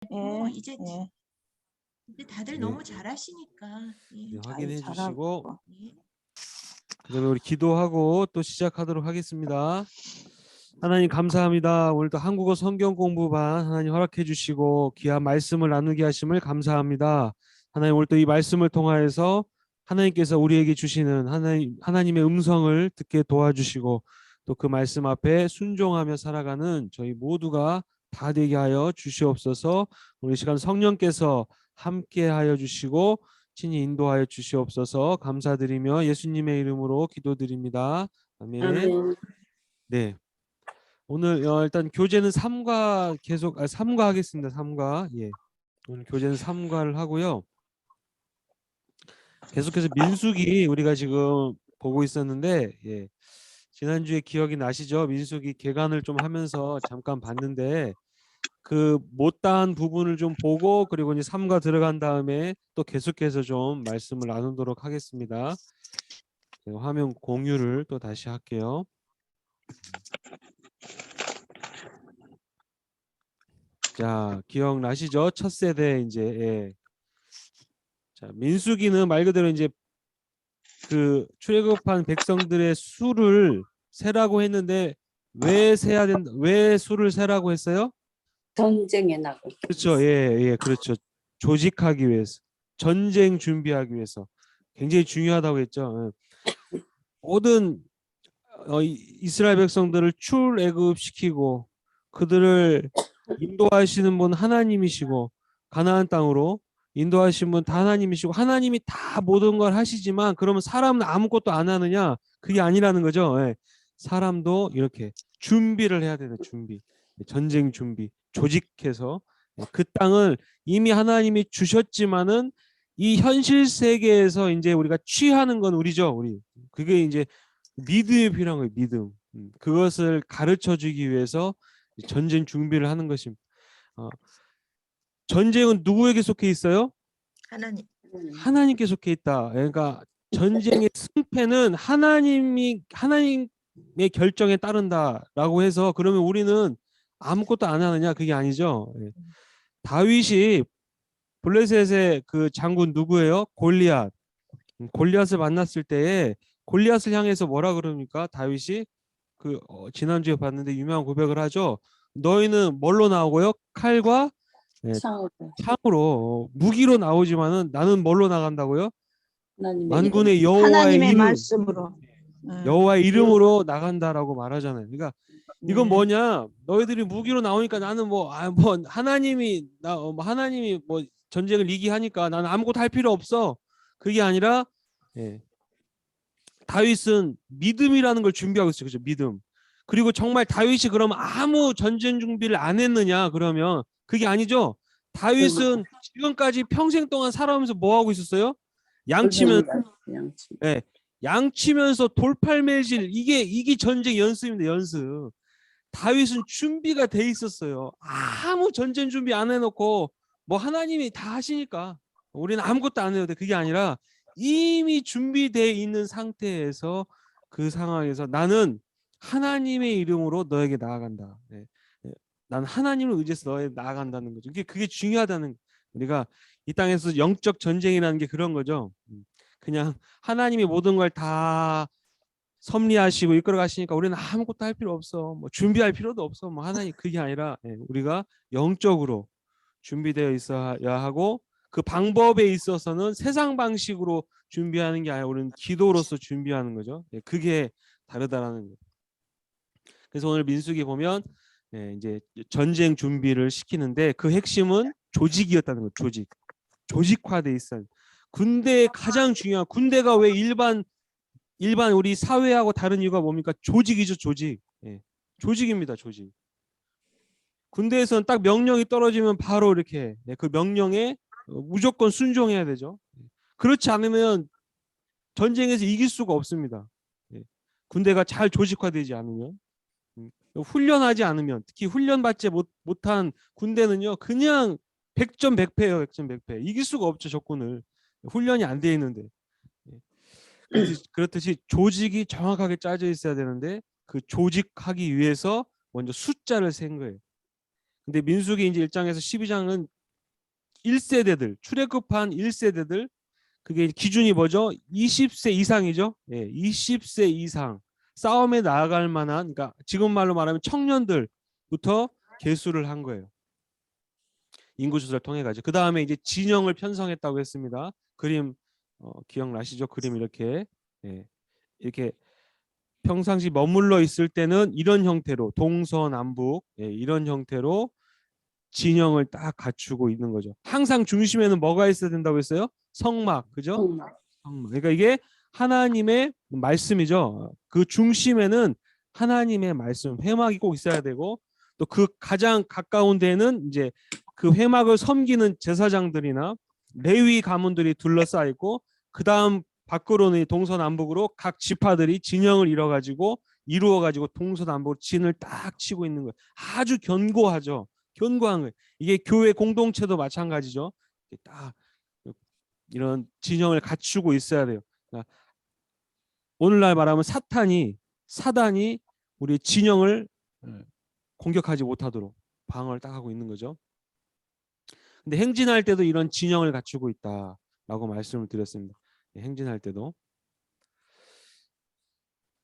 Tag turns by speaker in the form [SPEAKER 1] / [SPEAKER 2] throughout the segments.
[SPEAKER 1] 예,
[SPEAKER 2] 이제
[SPEAKER 1] 예.
[SPEAKER 2] 다들
[SPEAKER 3] 네.
[SPEAKER 2] 너무 잘하시니까. 예.
[SPEAKER 3] 네, 확인해
[SPEAKER 1] 잘하고.
[SPEAKER 3] 주시고
[SPEAKER 2] 예.
[SPEAKER 3] 그다음에 우리 기도하고 또 시작하도록 하겠습니다. 하나님 감사합니다. 오늘도 한국어 성경 공부반 하나님 허락해 주시고 귀한 말씀을 나누게 하심을 감사합니다. 하나님 오늘 또 이 말씀을 통하여서 하나님께서 우리에게 주시는 하나님의 음성을 듣게 도와주시고 또 그 말씀 앞에 순종하며 살아가는 저희 모두가 다 되게 하여 주시옵소서. 우리 시간 성령께서 함께하여 주시고 친히 인도하여 주시옵소서. 감사드리며 예수님의 이름으로 기도드립니다. 아멘.
[SPEAKER 1] 아멘.
[SPEAKER 3] 네. 오늘 일단 교재는 3과 계속 3과 하겠습니다. 3과. 예. 오늘 교재는 3과를 하고요. 계속해서 민수기 우리가 지금 보고 있었는데 예. 지난주에 기억이 나시죠? 민수기 개관을 좀 하면서 잠깐 봤는데 그 못다한 부분을 좀 보고 그리고 이제 3과 들어간 다음에 또 계속해서 좀 말씀을 나누도록 하겠습니다. 제가 화면 공유를 또 다시 할게요. 자, 기억나시죠? 첫 세대 이제 예. 자, 민수기는 말 그대로 이제 그 출애굽한 백성들의 수를 세라고 했는데 왜 수를 세라고 했어요?
[SPEAKER 1] 전쟁에 나고.
[SPEAKER 3] 그렇죠. 예, 예, 그렇죠. 조직하기 위해서, 전쟁 준비하기 위해서 굉장히 중요하다고 했죠. 예. 모든 이스라엘 백성들을 출애굽시키고 그들을 인도하시는 분 하나님이시고 가나안 땅으로 인도하신 분 다 하나님이시고 하나님이 다 모든 걸 하시지만 그러면 사람은 아무것도 안 하느냐? 그게 아니라는 거죠. 예. 사람도 이렇게 준비를 해야 되는 준비. 전쟁 준비. 조직해서 그 땅을 이미 하나님이 주셨지만은 이 현실 세계에서 이제 우리가 취하는 건 우리죠. 우리. 그게 이제 믿음이 필요한 거예요. 믿음. 그것을 가르쳐 주기 위해서 전쟁 준비를 하는 것입니다. 전쟁은 누구에게 속해 있어요?
[SPEAKER 2] 하나님.
[SPEAKER 3] 하나님께 속해 있다. 그러니까 전쟁의 승패는 하나님의 결정에 따른다라고 해서 그러면 우리는 아무것도 안 하느냐? 그게 아니죠. 다윗이 블레셋의 그 장군 누구예요? 골리앗. 골리앗을 만났을 때에 골리앗을 향해서 뭐라 그럽니까? 다윗이 그 지난주에 봤는데 유명한 고백을 하죠. 너희는 뭘로 나오고요? 칼과 창으로 무기로 나오지만은 나는 뭘로 나간다고요? 만군의
[SPEAKER 1] 하나님의 말씀으로.
[SPEAKER 3] 여호와의 이름으로 나간다라고 말하잖아요. 그러니까 이건
[SPEAKER 1] 네.
[SPEAKER 3] 뭐냐? 너희들이 무기로 나오니까 나는 뭐 하나님이 하나님이 뭐 전쟁을 이기하니까 나는 아무것도 할 필요 없어. 그게 아니라 예. 다윗은 믿음이라는 걸 준비하고 있어요. 그죠? 믿음. 그리고 정말 다윗이 그러면 아무 전쟁 준비를 안 했느냐? 그러면 그게 아니죠. 다윗은 지금까지 평생 동안 살아오면서 뭐 하고 있었어요? 양치면서 예. 양치면서 돌팔매질 이게 전쟁 연습입니다. 연습. 다윗은 준비가 돼 있었어요. 아무 전쟁 준비 안 해놓고 뭐 하나님이 다 하시니까 우리는 아무것도 안 해도 돼. 그게 아니라 이미 준비되어 있는 상태에서 그 상황에서 나는 하나님의 이름으로 너에게 나아간다. 네. 네. 난 하나님을 의지해서 너에게 나아간다는 거죠. 그게 중요하다는 우리가 이 땅에서 영적 전쟁이라는 게 그런 거죠. 그냥 하나님이 모든 걸 다 섭리하시고 이끌어 가시니까 우리는 아무것도 할 필요 없어. 뭐 준비할 필요도 없어. 뭐 하나님 그게 아니라 우리가 영적으로 준비되어 있어야 하고 그 방법에 있어서는 세상 방식으로 준비하는 게 아니라 우리는 기도로서 준비하는 거죠. 그게 다르다라는 거예요. 그래서 오늘 민수기 보면 이제 전쟁 준비를 시키는데 그 핵심은 조직이었다는 거예요. 조직화돼 있어요. 군대의 가장 중요한 군대가 왜 일반 우리 사회하고 다른 이유가 뭡니까? 조직이죠, 조직. 조직입니다, 조직. 군대에서는 딱 명령이 떨어지면 바로 이렇게 그 명령에 무조건 순종해야 되죠. 그렇지 않으면 전쟁에서 이길 수가 없습니다. 군대가 잘 조직화되지 않으면 훈련하지 않으면 특히 훈련받지 못한 군대는요 그냥 100점 100패예요. 100점 100패. 이길 수가 없죠, 적군을. 훈련이 안 돼 있는데. 그렇듯이 조직이 정확하게 짜져 있어야 되는데 그 조직하기 위해서 먼저 숫자를 센 거예요. 근데 민수기 이제 1장에서 12장은 1세대들, 출애굽한 1세대들, 그게 기준이 뭐죠? 20세 이상이죠. 예, 20세 이상 싸움에 나아갈 만한, 그러니까 지금 말로 말하면 청년들부터 계수를 한 거예요. 인구 조사를 통해 가지고. 그 다음에 이제 진영을 편성했다고 했습니다. 그림 기억나시죠? 그림 이렇게 이렇게 평상시 머물러 있을 때는 이런 형태로 동서남북 이런 형태로 진영을 딱 갖추고 있는 거죠. 항상 중심에는 뭐가 있어야 된다고 했어요? 성막, 그죠? 성막. 그러니까 이게 하나님의 말씀이죠. 그 중심에는 하나님의 말씀, 회막이 꼭 있어야 되고, 또 그 가장 가까운 데는 이제 그 회막을 섬기는 제사장들이나 레위 가문들이 둘러싸여 있고, 그 다음 밖으로는 동서남북으로 각 지파들이 진영을 이루어가지고 동서남북으로 진을 딱 치고 있는 거예요. 아주 견고하죠. 견고한 거예요. 이게 교회 공동체도 마찬가지죠. 딱 이런 진영을 갖추고 있어야 돼요. 그러니까 오늘날 말하면 사단이 우리 진영을 공격하지 못하도록 방어를 딱 하고 있는 거죠. 근데 행진할 때도 이런 진영을 갖추고 있다라고 말씀을 드렸습니다. 행진할 때도.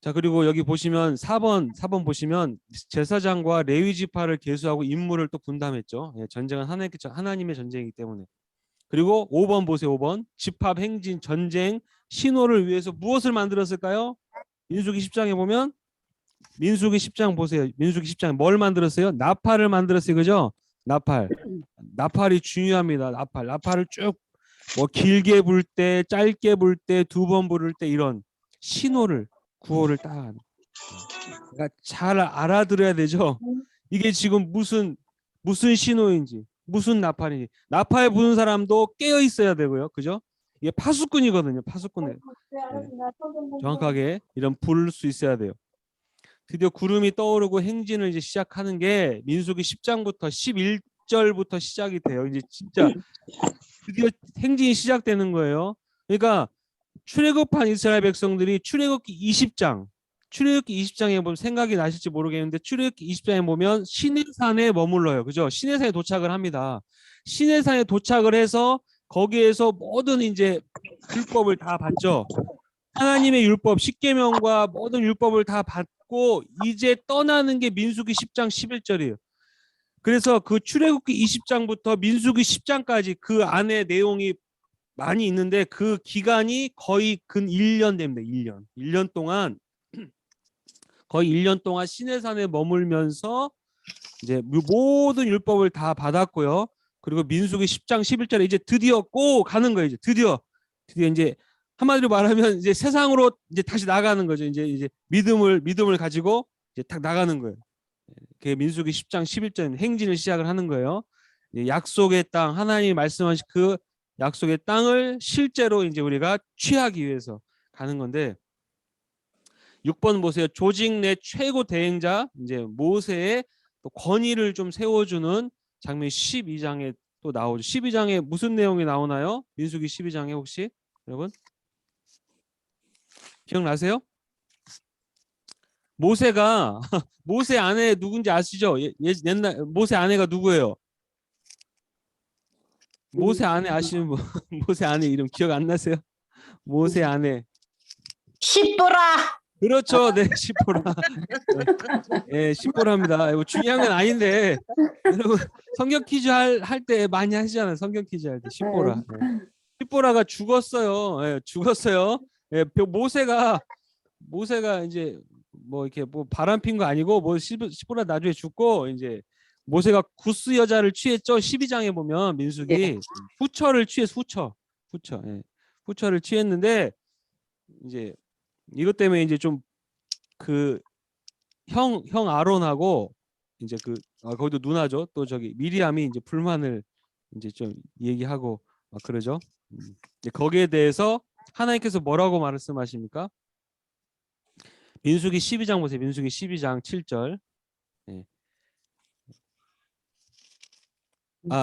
[SPEAKER 3] 자, 그리고 여기 보시면 4번 보시면 제사장과 레위 지파를 계수하고 임무를 또 분담했죠. 전쟁은 하나님의 전쟁이기 때문에. 그리고 5번 보세요. 5번. 집합, 행진, 전쟁, 신호를 위해서 무엇을 만들었을까요? 민수기 10장에 보면 민수기 10장 보세요. 민수기 10장에 뭘 만들었어요? 나팔을 만들었어요. 그죠? 나팔이 중요합니다. 나팔을 쭉 뭐 길게 불 때, 짧게 불 때, 2번 부를 때 이런 신호를 구호를 딱 그러니까 잘 알아들어야 되죠. 이게 지금 무슨 신호인지 무슨 나팔인지. 나팔 부는 사람도 깨어 있어야 되고요. 그죠? 이게 파수꾼이거든요. 파수꾼에 정확하게 이런 부를 수 있어야 돼요. 드디어 구름이 떠오르고 행진을 이제 시작하는 게 민수기 10장부터 11절부터 시작이 돼요. 이제 진짜 드디어 행진이 시작되는 거예요. 그러니까 출애굽한 이스라엘 백성들이 출애굽기 20장에 보면 생각이 나실지 모르겠는데 출애굽기 20장에 보면 시내산에 머물러요. 그죠? 시내산에 도착을 합니다. 시내산에 도착을 해서 거기에서 모든 이제 율법을 다 받죠. 하나님의 율법, 십계명과 모든 율법을 다 받고 이제 떠나는 게 민수기 10장 11절이에요. 그래서 그 출애굽기 20장부터 민수기 10장까지 그 안에 내용이 많이 있는데 그 기간이 거의 근 1년 됩니다. 1년 동안 거의 1년 동안 시내산에 머물면서 이제 모든 율법을 다 받았고요. 그리고 민수기 10장 11절에 이제 드디어 꼭 가는 거예요. 이제 드디어 이제 한마디로 말하면 이제 세상으로 이제 다시 나가는 거죠. 이제 믿음을 가지고 이제 딱 나가는 거예요. 그 민수기 10장 11절 행진을 시작을 하는 거예요. 약속의 땅, 하나님이 말씀하신 그 약속의 땅을 실제로 이제 우리가 취하기 위해서 가는 건데 6번 보세요. 조직 내 최고 대행자 이제 모세의 또 권위를 좀 세워주는 장면이 12장에 또 나오죠. 12장에 무슨 내용이 나오나요? 민수기 12장에 혹시 여러분 기억나세요? 모세가 모세 아내 누군지 아시죠? 옛날 모세 아내가 누구예요? 모세 아내 아시는 분? 모세 아내 이름 기억 안 나세요? 모세 아내.
[SPEAKER 1] 십보라.
[SPEAKER 3] 그렇죠. 네, 십보라. 네, 십보라입니다. 이거 중요한 건 아닌데 여러분 성경 퀴즈 할 때 많이 하시잖아요. 성경 퀴즈 할 때 십보라. 네. 십보라가 죽었어요. 네, 죽었어요. 네, 모세가 이제 뭐 이렇게 뭐 바람 핀 거 아니고 뭐 십보라 나중에 죽고 이제 모세가 구스 여자를 취했죠. 12장에 보면 민수기 후처를 취해서 후처. 예. 후처를 취했는데 이제 이것 때문에 이제 좀 그 형 아론하고 이제 거기도 누나죠. 또 저기 미리암이 이제 불만을 이제 좀 얘기하고 막 그러죠. 이제 거기에 대해서 하나님께서 뭐라고 말씀하십니까? 민수기 12장 보세요. 민수기 12장 7절. 예.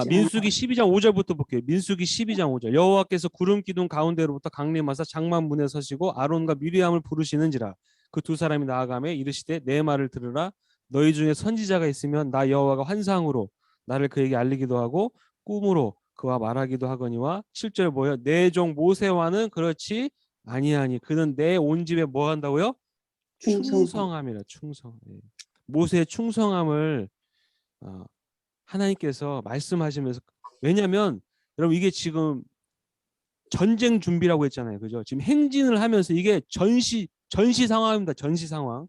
[SPEAKER 3] 민수기 12장 5절부터 볼게요. 민수기 12장 5절. 여호와께서 구름 기둥 가운데로부터 강림하사 장막문에 서시고 아론과 미리암을 부르시는지라. 그 두 사람이 나아가며 이르시되 내 말을 들으라. 너희 중에 선지자가 있으면 나 여호와가 환상으로 나를 그에게 알리기도 하고 꿈으로 그와 말하기도 하거니와 7절 뭐예요? 내 종 모세와는 그렇지 아니하니 그는 내 온 집에 뭐 한다고요? 충성함이라 충성. 예. 모세의 충성함을 하나님께서 말씀하시면서 왜냐하면 여러분 이게 지금 전쟁 준비라고 했잖아요. 그죠? 지금 행진을 하면서 이게 전시 상황입니다. 전시 상황.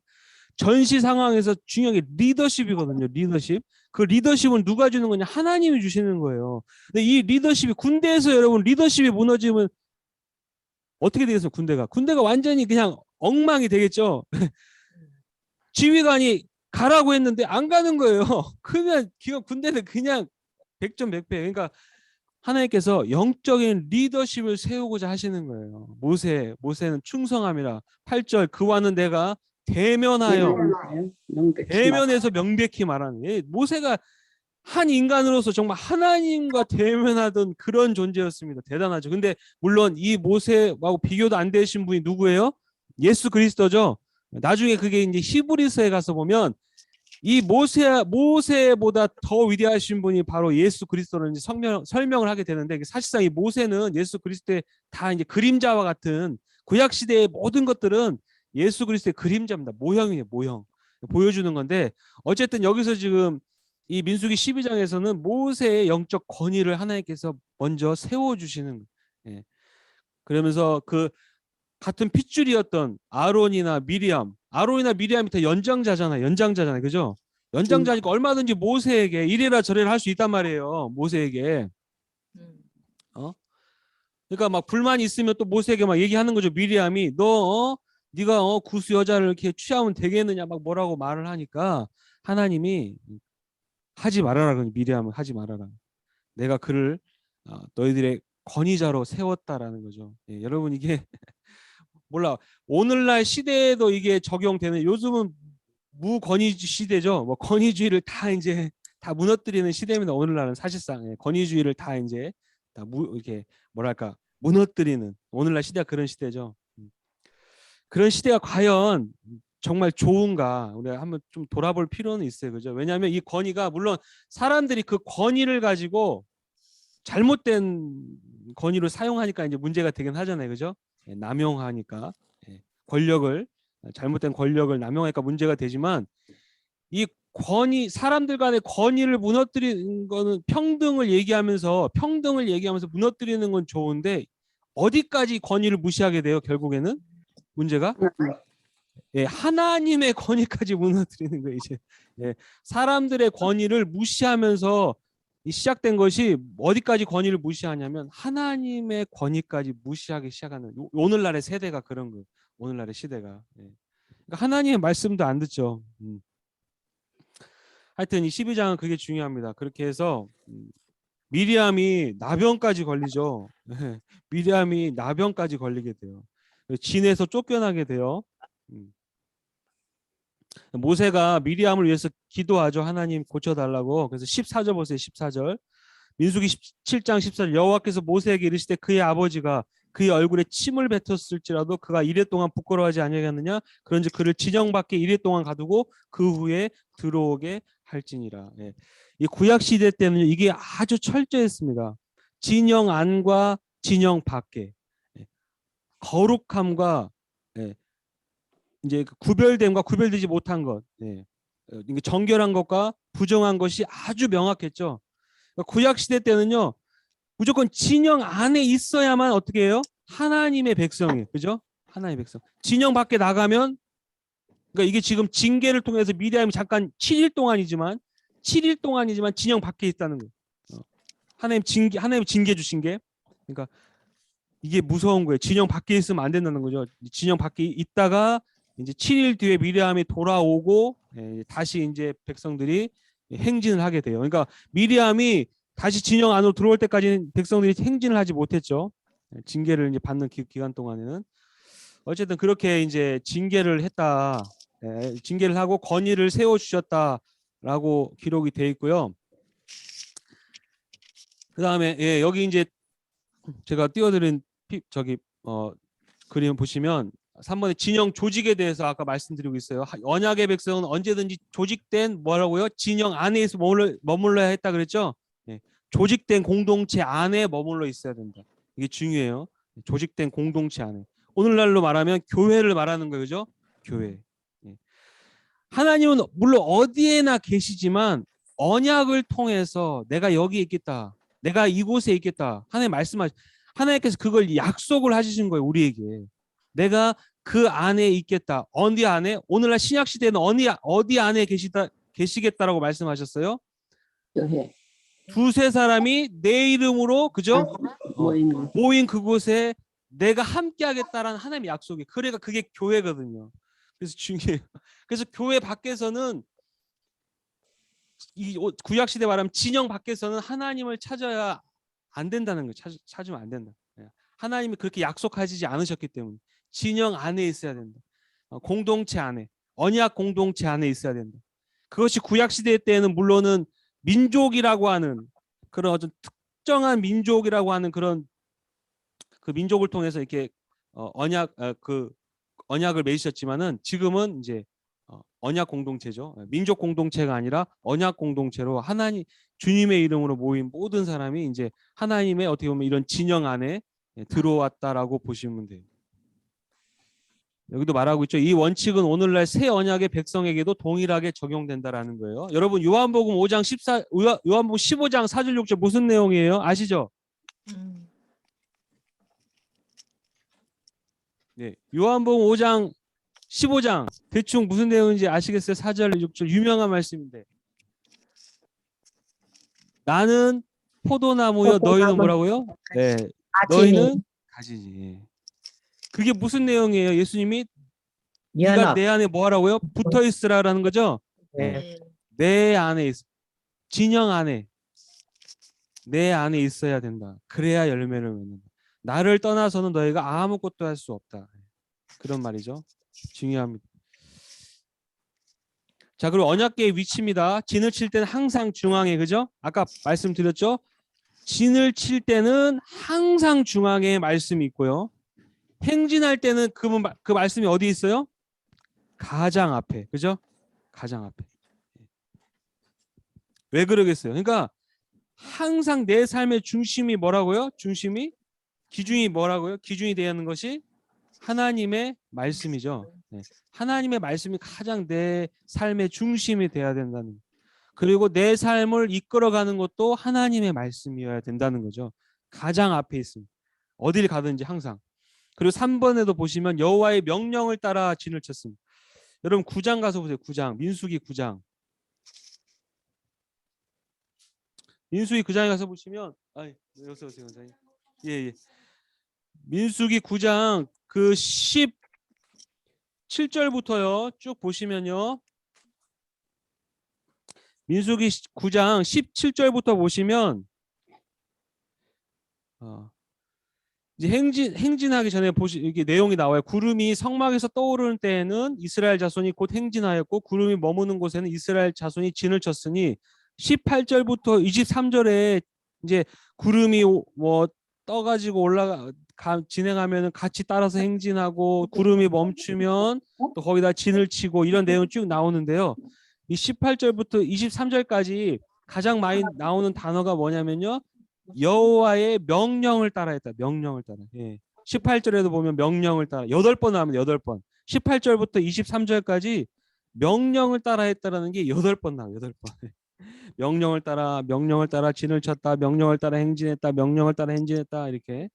[SPEAKER 3] 전시 상황에서 중요한 게 리더십이거든요. 리더십. 그 리더십은 누가 주는 거냐? 하나님이 주시는 거예요. 근데 이 리더십이 군대에서 여러분 리더십이 무너지면 어떻게 되겠어요? 군대가 완전히 그냥 엉망이 되겠죠. 지휘관이 가라고 했는데 안 가는 거예요. 그러면 군대는 그냥 백전백패. 그러니까 하나님께서 영적인 리더십을 세우고자 하시는 거예요. 모세는 충성함이라 8절 그와는 내가 대면하여 대면에서 명백히 말하는 모세가 한 인간으로서 정말 하나님과 대면하던 그런 존재였습니다. 대단하죠. 근데 물론 이 모세하고 비교도 안 되신 분이 누구예요? 예수 그리스도죠. 나중에 그게 이제 히브리서에 가서 보면 이 모세보다 더 위대하신 분이 바로 예수 그리스도를 이제 설명을 하게 되는데 사실상 이 모세는 예수 그리스도의 다 이제 그림자와 같은 구약 시대의 모든 것들은 예수 그리스도의 그림자입니다. 모형이에요, 모형. 보여주는 건데 어쨌든 여기서 지금 이 민수기 12장에서는 모세의 영적 권위를 하나님께서 먼저 세워주시는 거예요. 예. 그러면서 그 같은 핏줄이었던 아론이나 미리암이 다 연장자잖아요. 그죠? 연장자니까 얼마든지 모세에게 이래라 저래라 할 수 있단 말이에요. 모세에게. 그러니까 막 불만이 있으면 또 모세에게 막 얘기하는 거죠. 미리암이 네가 구스 여자를 이렇게 취하면 되겠느냐 막 뭐라고 말을 하니까 하나님이 하지 말아라. 미리암은 하지 말아라. 내가 그를 너희들의 권위자로 세웠다라는 거죠. 예, 여러분 이게 몰라. 오늘날 시대에도 이게 적용되는 요즘은 무권위주의 시대죠. 뭐 권위주의를 다 이제 다 무너뜨리는 시대입니다. 오늘날은 사실상 권위주의를 다 이제 다 이렇게 뭐랄까 무너뜨리는 오늘날 시대가 그런 시대죠. 그런 시대가 과연 정말 좋은가 우리가 한번 좀 돌아볼 필요는 있어요. 그죠? 왜냐하면 이 권위가 물론 사람들이 그 권위를 가지고 잘못된 권위를 사용하니까 이제 문제가 되긴 하잖아요. 그죠? 남용하니까 잘못된 권력을 남용하니까 문제가 되지만 이 사람들 간의 권위를 무너뜨리는 거는 평등을 얘기하면서 무너뜨리는 건 좋은데 어디까지 권위를 무시하게 돼요? 결국에는 문제가 하나님의 권위까지 무너뜨리는 거예요. 이제 사람들의 권위를 무시하면서 시작된 것이 어디까지 권위를 무시하냐면 하나님의 권위까지 무시하기 시작하는 오늘날의 세대가 그런 거예요. 오늘날의 시대가. 그러니까 하나님의 말씀도 안 듣죠. 하여튼 이 12장은 그게 중요합니다. 그렇게 해서 미리암이 나병까지 걸리죠. 미리암이 나병까지 걸리게 돼요. 진에서 쫓겨나게 돼요. 모세가 미리암을 위해서 기도하죠. 하나님 고쳐달라고. 그래서 14절 보세요. 14절. 민수기 17장 14절 여호와께서 모세에게 이르시되 그의 아버지가 그의 얼굴에 침을 뱉었을지라도 그가 이레 동안 부끄러워하지 아니하겠느냐 그런즉 그를 진영 밖에 이레 동안 가두고 그 후에 들어오게 할지니라. 이 구약 시대 때는 이게 아주 철저했습니다. 진영 안과 진영 밖에 거룩함과 이제 구별됨과 구별되지 못한 것, 정결한 것과 부정한 것이 아주 명확했죠. 구약 시대 때는요, 무조건 진영 안에 있어야만 어떻게 해요? 하나님의 백성이에요, 그죠? 하나님의 백성. 진영 밖에 나가면, 그러니까 이게 지금 징계를 통해서 미리암이 잠깐 7일 동안이지만 진영 밖에 있다는 거예요. 하나님 징계 주신 게, 그러니까 이게 무서운 거예요. 진영 밖에 있으면 안 된다는 거죠. 진영 밖에 있다가 이제 7일 뒤에 미리암이 돌아오고 다시 이제 백성들이 행진을 하게 돼요. 그러니까 미리암이 다시 진영 안으로 들어올 때까지는 백성들이 행진을 하지 못했죠. 징계를 이제 받는 기간 동안에는 어쨌든 그렇게 이제 징계를 했다. 징계를 하고 권위를 세워 주셨다라고 기록이 돼 있고요. 그다음에 여기 이제 제가 띄워드린 그림 보시면 3번에 진영 조직에 대해서 아까 말씀드리고 있어요. 언약의 백성은 언제든지 조직된 뭐라고요? 진영 안에서 머물러야 했다 그랬죠? 예. 조직된 공동체 안에 머물러 있어야 된다. 이게 중요해요. 조직된 공동체 안에. 오늘날로 말하면 교회를 말하는 거예요. 그죠? 교회. 예. 하나님은 물론 어디에나 계시지만 언약을 통해서 내가 여기 있겠다. 내가 이곳에 있겠다. 하나님께서 그걸 약속을 하시는 거예요. 우리에게. 내가 그 안에 있겠다. 어디 안에? 오늘날 신약 시대는 어디 안에 계시겠다라고 말씀하셨어요?
[SPEAKER 4] 교회
[SPEAKER 3] 두세 사람이 내 이름으로 그죠? 모인 그곳에 내가 함께 하겠다라는 하나님의 약속이. 그래가 그게 교회거든요. 그래서 중요해요. 그래서 교회 밖에서는 이 구약 시대 말하면 진영 밖에서는 하나님을 찾아야 안 된다는 거예요. 찾으면 안 된다. 하나님이 그렇게 약속하시지 않으셨기 때문에 진영 안에 있어야 된다. 공동체 안에, 언약 공동체 안에 있어야 된다. 그것이 구약 시대 때에는 물론은 민족이라고 하는 그런 어떤 특정한 민족이라고 하는 그런 그 민족을 통해서 이렇게 언약을 맺으셨지만은 지금은 이제 언약 공동체죠. 민족 공동체가 아니라 언약 공동체로 하나님 주님의 이름으로 모인 모든 사람이 이제 하나님의 어떻게 보면 이런 진영 안에 들어왔다라고 보시면 돼요. 여기도 말하고 있죠. 이 원칙은 오늘날 새 언약의 백성에게도 동일하게 적용된다라는 거예요. 여러분 요한복음 15장 4절 6절 무슨 내용이에요? 아시죠? 네, 요한복음 15장 대충 무슨 내용인지 아시겠어요? 4절 6절 유명한 말씀인데 나는 포도나무여 너희는 뭐라고요? 네, 너희는 가지지. 그게 무슨 내용이에요? 예수님이 네가
[SPEAKER 1] 연합.
[SPEAKER 3] 내 안에 뭐 하라고요? 붙어 있으라라는 거죠.
[SPEAKER 1] 네.
[SPEAKER 3] 내 안에 진영 안에 내 안에 있어야 된다. 그래야 열매를 맺는다. 나를 떠나서는 너희가 아무것도 할 수 없다. 그런 말이죠. 중요합니다. 자, 그리고 언약궤의 위치입니다. 진을 칠 때는 항상 중앙에, 그죠? 아까 말씀드렸죠? 진을 칠 때는 항상 중앙에 말씀이 있고요. 행진할 때는 그 말씀이 어디 있어요? 가장 앞에, 그죠? 가장 앞에. 왜 그러겠어요? 그러니까 항상 내 삶의 중심이 뭐라고요? 기준이 뭐라고요? 기준이 되어 있는 것이 하나님의 말씀이죠. 네. 하나님의 말씀이 가장 내 삶의 중심이 돼야 된다는. 그리고 내 삶을 이끌어가는 것도 하나님의 말씀이어야 된다는 거죠. 가장 앞에 있습니다. 어딜 가든지 항상. 그리고 3번에도 보시면 여호와의 명령을 따라 진을 쳤습니다. 여러분 9장 가서 보세요. 9장 민수기 9장. 민수기 9장에 가서 보시면 여기서 오세요. 예. 민수기 9장 그 17절부터요. 쭉 보시면요. 민수기 9장 17절부터 보시면 이제 행진하기 전에 이게 내용이 나와요. 구름이 성막에서 떠오르는 때에는 이스라엘 자손이 곧 행진하였고 구름이 머무는 곳에는 이스라엘 자손이 진을 쳤으니 18절부터 23절에 이제 구름이 뭐 떠가지고 진행하면 같이 따라서 행진하고 구름이 멈추면 또 거기다 진을 치고 이런 내용 쭉 나오는데요. 이 18절부터 23절까지 가장 많이 나오는 단어가 뭐냐면요. 여호와의 명령을 따라 했다. 명령을 따라. 예. 18절에도 보면 명령을 따라 8번 나옵니다. 8번. 18절부터 23절까지 명령을 따라 했다라는 게 8번 나와요. 8번. 명령을 따라 진을 쳤다. 명령을 따라 행진했다. 명령을 따라 행진했다. 이렇게.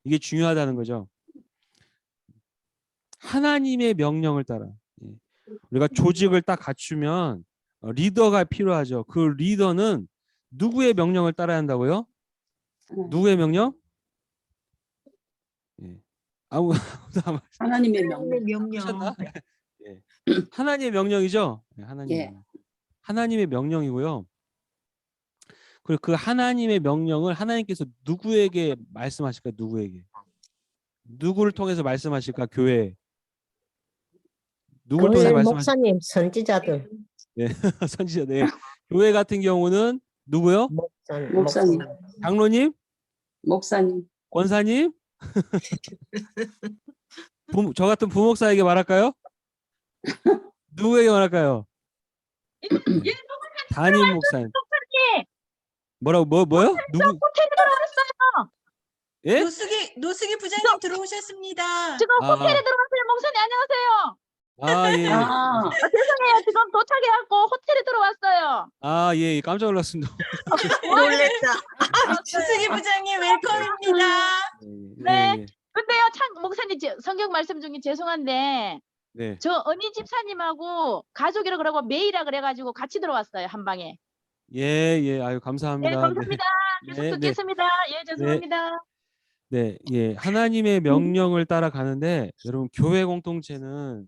[SPEAKER 3] 이게 중요하다는 거죠. 하나님의 명령을 따라. 우리가 조직을 딱 갖추면 리더가 필요하죠. 그 리더는 누구의 명령을 따라야 한다고요? 누구의 명령?
[SPEAKER 4] 하나님의 명령.
[SPEAKER 3] 예. 하나님의 명령이죠. 하나님의 명령이고요. 그리고 그 하나님의 명령을 하나님께서 누구에게 말씀하실까? 누구를 통해서 말씀하실까? 교회. 누구를 통해서
[SPEAKER 1] 교회
[SPEAKER 3] 말씀하실까?
[SPEAKER 1] 목사님, 선지자들.
[SPEAKER 3] 네. 선지자들. 교회 같은 경우는 누구요?
[SPEAKER 4] 목사님.
[SPEAKER 3] 장로님?
[SPEAKER 4] 목사님.
[SPEAKER 3] 권사님? 저 같은 부목사에게 말할까요? 누구에게 말할까요? 담임 목사님. 뭐라고 뭐요? 누구?
[SPEAKER 1] 호텔에 들어왔어요.
[SPEAKER 3] 예?
[SPEAKER 2] 노숙이 부장님 들어오셨습니다.
[SPEAKER 1] 지금
[SPEAKER 3] 아.
[SPEAKER 1] 호텔에 들어왔어요. 목사님 안녕하세요.
[SPEAKER 3] 아 예.
[SPEAKER 4] 아,
[SPEAKER 1] 죄송해요. 지금 도착해갖고 호텔에 들어왔어요.
[SPEAKER 3] 아 예. 깜짝 놀랐습니다.
[SPEAKER 2] 놀랬다. 노숙이 부장님 웰컴입니다.
[SPEAKER 1] 네.
[SPEAKER 3] 예.
[SPEAKER 1] 근데요, 참 목사님 성경 말씀 중에 죄송한데
[SPEAKER 3] 네.
[SPEAKER 1] 저 은희 집사님하고 가족이라 그러고 메이라 그래가지고 같이 들어왔어요 한 방에.
[SPEAKER 3] 예, 예. 아유
[SPEAKER 1] 네,
[SPEAKER 3] 감사합니다.
[SPEAKER 1] 감사합니다. 계속
[SPEAKER 3] 네, 네.
[SPEAKER 1] 듣겠습니다. 예, 죄송합니다.
[SPEAKER 3] 네, 예. 하나님의 명령을 따라가는데 여러분 교회 공동체는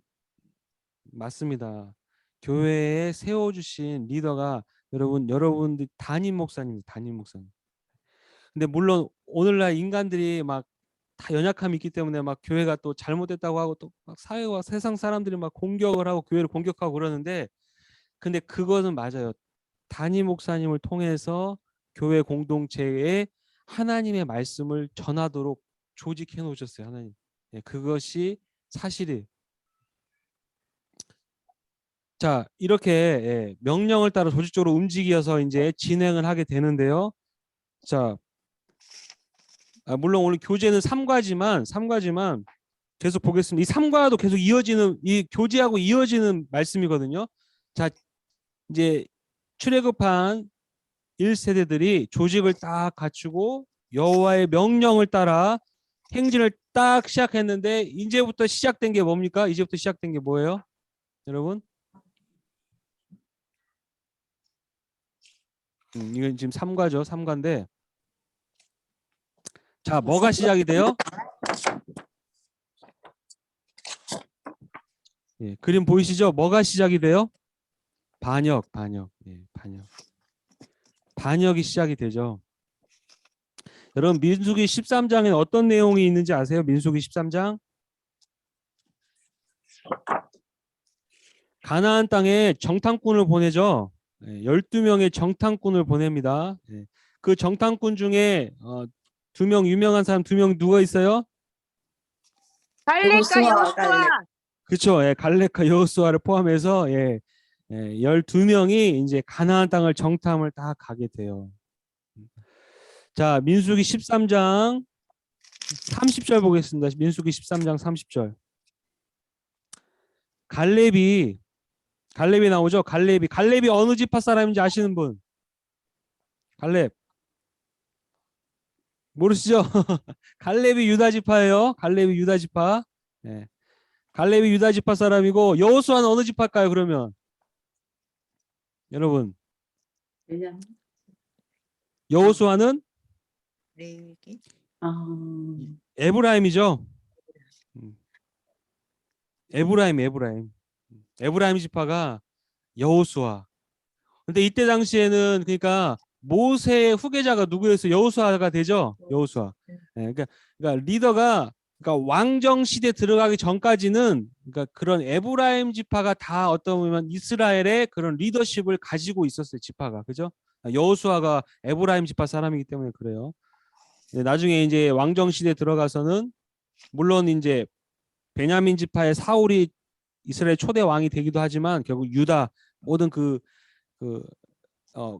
[SPEAKER 3] 맞습니다. 교회에 세워 주신 리더가 여러분들 담임 목사님입니다. 담임 목사님. 근데 물론 오늘날 인간들이 막 다 연약함이 있기 때문에 막 교회가 또 잘못됐다고 하고 또 막 사회와 세상 사람들이 막 공격을 하고 교회를 공격하고 그러는데 근데 그것은 맞아요. 담임 목사님을 통해서 교회 공동체에 하나님의 말씀을 전하도록 조직해 놓으셨어요. 하나님. 예, 그것이 사실이에요. 자, 이렇게 예, 명령을 따라 조직적으로 움직여서 이제 진행을 하게 되는데요. 자, 물론 오늘 교재는 3과지만 계속 보겠습니다. 이 3과도 계속 이어지는 이 교재하고 이어지는 말씀이거든요. 자, 이제 출애굽한 1세대들이 조직을 딱 갖추고 여호와의 명령을 따라 행진을 딱 시작했는데 이제부터 시작된 게 뭡니까? 이제부터 시작된 게 뭐예요? 여러분? 이건 지금 3과죠. 3과인데 자, 뭐가 시작이 돼요? 예, 그림 보이시죠? 뭐가 시작이 돼요? 반역. 예, 반역. 반역이 시작이 되죠. 여러분 민수기 13장에 어떤 내용이 있는지 아세요? 민수기 13장. 가나안 땅에 정탐꾼을 보내죠. 12명의 정탐꾼을 보냅니다. 그 정탐꾼 중에 2명 유명한 사람 2명 누가 있어요?
[SPEAKER 1] 갈렙과 여호수아.
[SPEAKER 3] 그렇죠. 갈렙과 여호수아를 포함해서 12명이 이제 가나안 땅을 정탐을 다 가게 돼요. 자, 민수기 13장 30절 보겠습니다. 민수기 13장 30절. 갈렙이 나오죠. 갈렙이 어느 지파 사람인지 아시는 분? 갈렙 모르시죠? 갈렙이 유다 지파예요. 갈렙이 유다 지파. 네. 갈렙이 유다 지파 사람이고 여호수아는 어느 지파일까요? 그러면 여러분
[SPEAKER 4] 그냥
[SPEAKER 3] 여호수아는
[SPEAKER 2] 레위기.
[SPEAKER 3] 에브라임이죠. 에브라임 지파가 여호수아. 근데 이때 당시에는 그러니까 모세의 후계자가 누구였어요? 여호수아가 되죠. 여호수아. 그러니까 리더가 그러니까 왕정 시대 들어가기 전까지는 그러니까 그런 에브라임 지파가 다 어떤 보면 이스라엘의 그런 리더십을 가지고 있었어요. 지파가. 그죠? 여호수아가 에브라임 지파 사람이기 때문에 그래요. 나중에 이제 왕정 시대 들어가서는 물론 이제 베냐민 지파의 사울이 이스라엘 초대 왕이 되기도 하지만 결국 유다 모든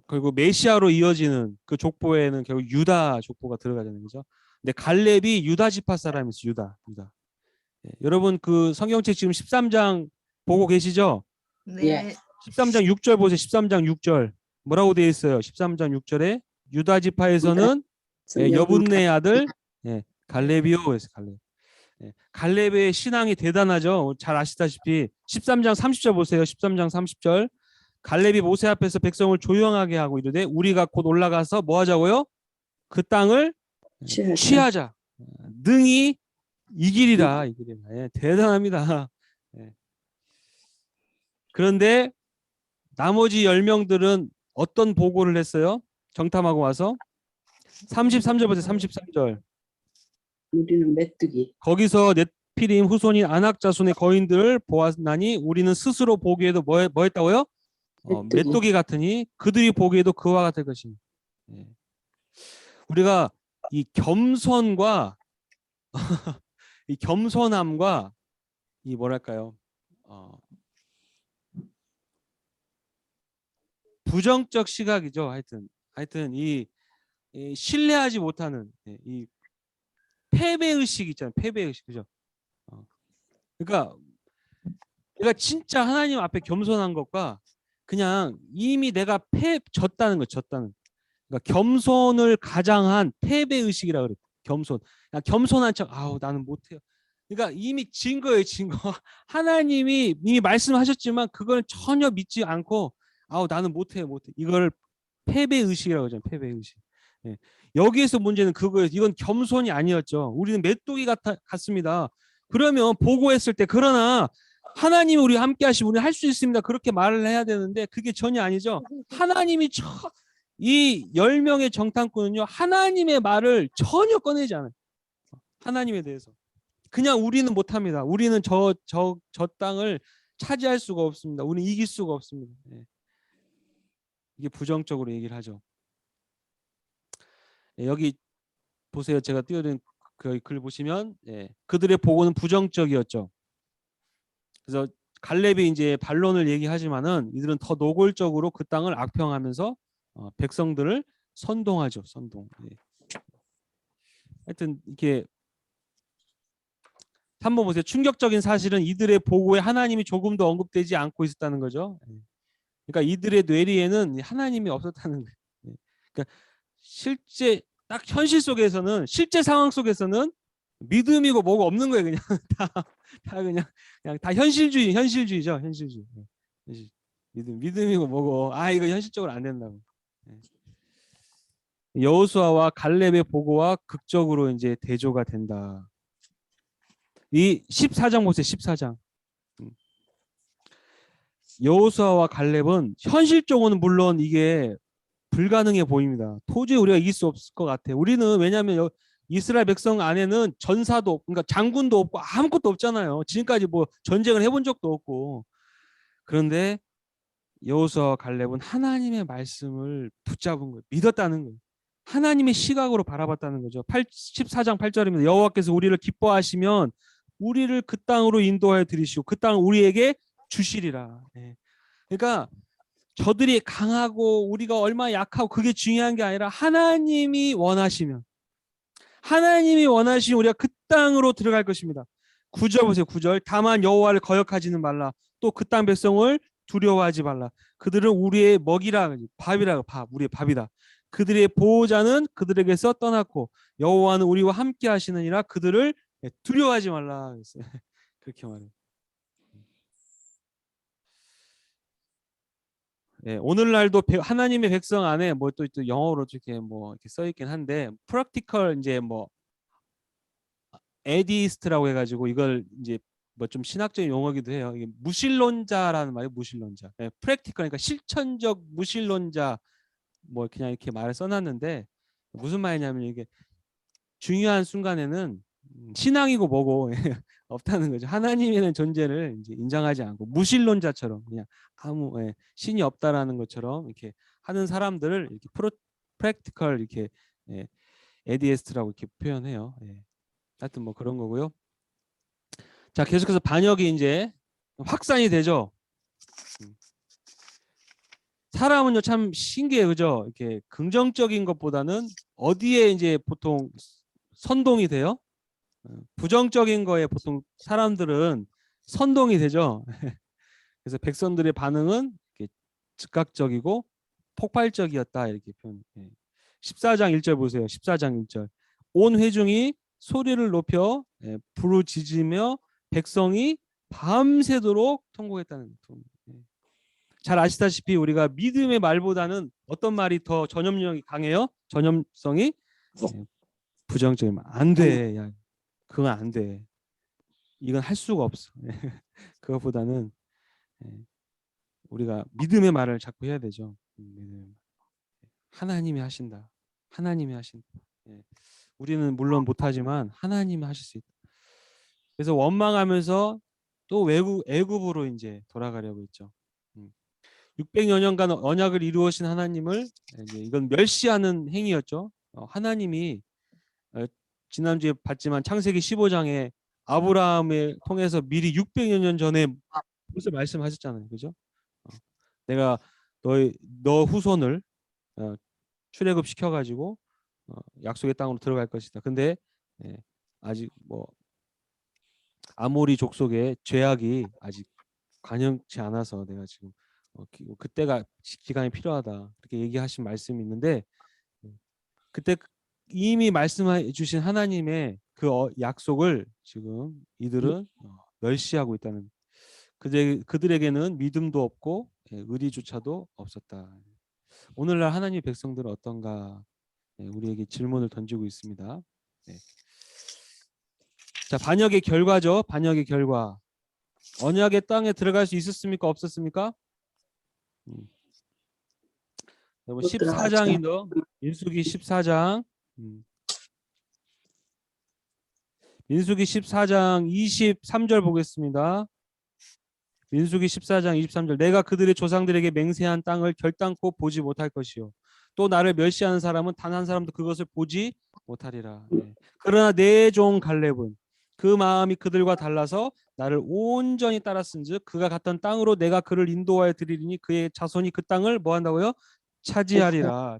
[SPEAKER 3] 그리고 메시아로 이어지는 그 족보에는 결국 유다 족보가 들어가잖아요. 그죠? 근데 갈렙이 유다 지파 사람이었어요. 유다. 여러분 그 성경책 지금 13장 보고 계시죠?
[SPEAKER 2] 네.
[SPEAKER 3] 13장 6절 보세요. 13장 6절. 뭐라고 되어 있어요? 13장 6절에 유다 지파에서는 여분네 아들 갈렙이요. 그래서 갈렙. 갈렙의 신앙이 대단하죠. 잘 아시다시피 13장 30절 보세요. 13장 30절. 갈렙이 모세 앞에서 백성을 조용하게 하고 이르되 우리가 곧 올라가서 뭐 하자고요? 그 땅을 취하자. 능히 이기리라. 대단합니다. 그런데 나머지 10명들은 어떤 보고를 했어요? 정탐하고 와서 33절 보세요. 33절.
[SPEAKER 4] 우리는 메뚜기.
[SPEAKER 3] 거기서 넷피림 후손인 아낙 자손의 거인들을 보았나니 우리는 스스로 보기에도 뭐 했다고요? 메뚜기 같으니 그들이 보기에도 그와 같을 것이니. 우리가 이 겸손과 이 겸손함과 이 뭐랄까요? 부정적 시각이죠. 하여튼 이 신뢰하지 못하는 이 패배 의식 있잖아요. 패배 의식, 그죠? 그러니까 진짜 하나님 앞에 겸손한 것과 그냥 이미 내가 졌다는 거, 졌다는. 그러니까 겸손을 가장한 패배 의식이라 그래. 겸손. 그냥 겸손한 척, 아우 나는 못해요. 그러니까 이미 진 거예요, 진 거. 하나님이 이미 말씀하셨지만 그걸 전혀 믿지 않고, 아우 나는 못해요. 이걸 패배 의식이라고 하잖아요. 패배 의식. 예. 여기에서 문제는 그거예요. 이건 겸손이 아니었죠. 우리는 메뚜기 같습니다. 그러면 보고했을 때, 그러나 하나님이 우리와 함께 하시면 우리는 할 수 있습니다. 그렇게 말을 해야 되는데 그게 전혀 아니죠. 하나님이 이 10명의 정탐꾼은요, 하나님의 말을 전혀 꺼내지 않아요. 하나님에 대해서. 그냥 우리는 못합니다. 우리는 저 땅을 차지할 수가 없습니다. 우리는 이길 수가 없습니다. 예. 이게 부정적으로 얘기를 하죠. 예, 여기 보세요. 제가 띄워드린 그 글 보시면, 예, 그들의 보고는 부정적이었죠. 그래서 갈렙이 이제 반론을 얘기하지만은 이들은 더 노골적으로 그 땅을 악평하면서 백성들을 선동하죠. 선동. 예. 하여튼 이렇게 한번 보세요. 충격적인 사실은 이들의 보고에 하나님이 조금도 언급되지 않고 있었다는 거죠. 예. 그러니까 이들의 뇌리에는 하나님이 없었다는 거예요. 예. 그러니까 실제 딱 현실 속에서는, 실제 상황 속에서는 믿음이고 뭐가 없는 거예요. 그냥 다 그냥 다 현실주의죠. 현실주의. 믿음이고 뭐고, 이거 현실적으로 안 된다고. 여호수아와 갈렙의 보고와 극적으로 이제 대조가 된다. 이 14장 보세요. 14장. 여호수아와 갈렙은 현실적으로는 물론 이게 불가능해 보입니다. 도저히 우리가 이길 수 없을 것 같아요. 우리는, 왜냐하면 이스라엘 백성 안에는 전사도, 그러니까 장군도 없고 아무것도 없잖아요. 지금까지 뭐 전쟁을 해본 적도 없고. 그런데 여호수아와 갈렙은 하나님의 말씀을 붙잡은 거예요. 믿었다는 거예요. 하나님의 시각으로 바라봤다는 거죠. 14장 8절입니다. 여호와께서 우리를 기뻐하시면 우리를 그 땅으로 인도하여 들이시고 그 땅을 우리에게 주시리라. 네. 그러니까 저들이 강하고 우리가 얼마나 약하고 그게 중요한 게 아니라 하나님이 원하시면 우리가 그 땅으로 들어갈 것입니다. 9절 보세요. 9절. 다만 여호와를 거역하지는 말라. 또 그 땅 백성을 두려워하지 말라. 그들은 우리의 먹이라, 밥이라, 우리의 밥이다. 그들의 보호자는 그들에게서 떠났고 여호와는 우리와 함께 하시느니라. 그들을 두려워하지 말라. 그렇게 말해요. 예, 오늘날도 하나님의 백성 안에 뭐 또 영어로 이렇게 뭐 이렇게 써 있긴 한데, 프랙티컬 이제 뭐 에디스트라고 해가지고 이걸 이제 뭐 좀 신학적인 용어기도 해요. 이게 무신론자라는 말이에요. 무신론자. 예, 프랙티컬, 그러니까 실천적 무신론자, 뭐 그냥 이렇게 말을 써놨는데 무슨 말이냐면, 이게 중요한 순간에는 신앙이고 뭐고 없다는 거죠. 하나님의 존재를 이제 인정하지 않고 무신론자처럼 그냥 아무 신이 없다라는 것처럼 이렇게 하는 사람들을 이렇게 프랙티컬 이렇게 에디에스트라고 이렇게 표현해요. 하여튼 뭐 그런 거고요. 자, 계속해서 반역이 이제 확산이 되죠. 사람은요 참 신기해요, 그죠? 이렇게 긍정적인 것보다는 어디에 이제 보통 선동이 돼요? 부정적인 거에 보통 사람들은 선동이 되죠. 그래서 백성들의 반응은 이렇게 즉각적이고 폭발적이었다, 이렇게 표현. 14장 1절 보세요. 14장 1절. 온 회중이 소리를 높여 부르짖으며 백성이 밤새도록 통곡했다는. 잘 아시다시피 우리가 믿음의 말보다는 어떤 말이 더 전염력이 강해요? 전염성이 부정적인 말. 안 돼. 야, 그건 안 돼. 이건 할 수가 없어. 그것보다는 우리가 믿음의 말을 자꾸 해야 되죠. 하나님이 하신다. 하나님이 하신다. 우리는 물론 못하지만 하나님이 하실 수 있다. 그래서 원망하면서 또 애굽으로 이제 돌아가려고 했죠. 600여 년간 언약을 이루어신 하나님을 이제 이건 멸시하는 행위였죠. 하나님이 지난주에 봤지만 창세기 15장에 아브라함을 통해서 미리 600여 년 전에 벌써 말씀하셨잖아요. 그죠? 내가 너 후손을 출애굽 시켜가지고 약속의 땅으로 들어갈 것이다. 근데 아직 뭐 아모리 족속의 죄악이 아직 관영치 않아서 내가 지금 그때가 기간이 필요하다. 그렇게 얘기하신 말씀이 있는데 그때 이미 말씀해 주신 하나님의 그 약속을 지금 이들은 멸시하고 있다는, 그들에게는 믿음도 없고 의리조차도 없었다. 오늘날 하나님의 백성들은 어떤가, 우리에게 질문을 던지고 있습니다. 자, 반역의 결과죠. 반역의 결과. 언약의 땅에 들어갈 수 있었습니까? 없었습니까? 여러분
[SPEAKER 4] 못
[SPEAKER 3] 14장이죠. 민수기 14장. 민수기 14장 23절 보겠습니다. 민수기 14장 23절. 내가 그들의 조상들에게 맹세한 땅을 결단코 보지 못할 것이요. 또 나를 멸시하는 사람은 단 한 사람도 그것을 보지 못하리라. 그러나 내 종 갈렙은 그 마음이 그들과 달라서 나를 온전히 따랐은즉 그가 갔던 땅으로 내가 그를 인도하여 드리리니 그의 자손이 그 땅을 뭐 한다고요? 차지하리라.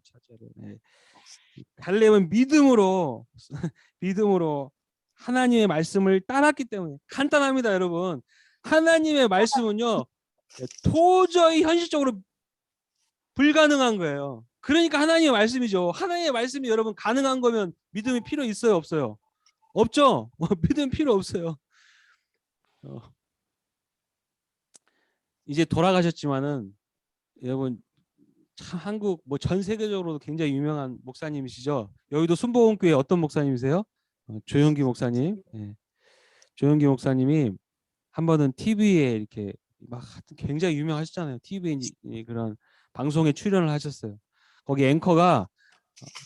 [SPEAKER 3] 갈렙은 믿음으로 믿음으로 하나님의 말씀을 따랐기 때문에. 간단합니다, 여러분. 하나님의 말씀은요 도저히 현실적으로 불가능한 거예요. 그러니까 하나님의 말씀이죠. 하나님의 말씀이 여러분 가능한 거면 믿음이 필요 있어요, 없어요? 없죠. 믿음 필요 없어요. 이제 돌아가셨지만은 여러분 참 한국 뭐 전 세계적으로도 굉장히 유명한 목사님이시죠. 여의도 순복음교회 어떤 목사님이세요? 조영기 목사님. 조영기 목사님이 한 번은 TV에 이렇게 막 굉장히 유명하셨잖아요. TV에 그런 방송에 출연을 하셨어요. 거기 앵커가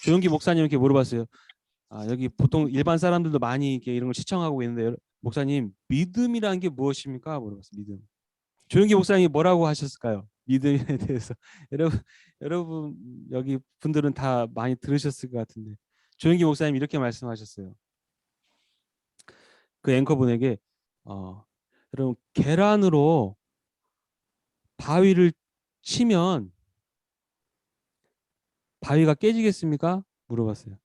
[SPEAKER 3] 조영기 목사님께 물어봤어요. 여기 보통 일반 사람들도 많이 이렇게 이런 걸 시청하고 있는데 목사님 믿음이라는 게 무엇입니까? 물어봤어요. 믿음. 조영기 목사님이 뭐라고 하셨을까요? 믿음에 대해서. 여러분 여기 분들은 다 많이 들으셨을 것 같은데 조영기 목사님 이렇게 말씀하셨어요. 그 앵커분에게 여러분 계란으로 바위를 치면 바위가 깨지겠습니까? 물어봤어요.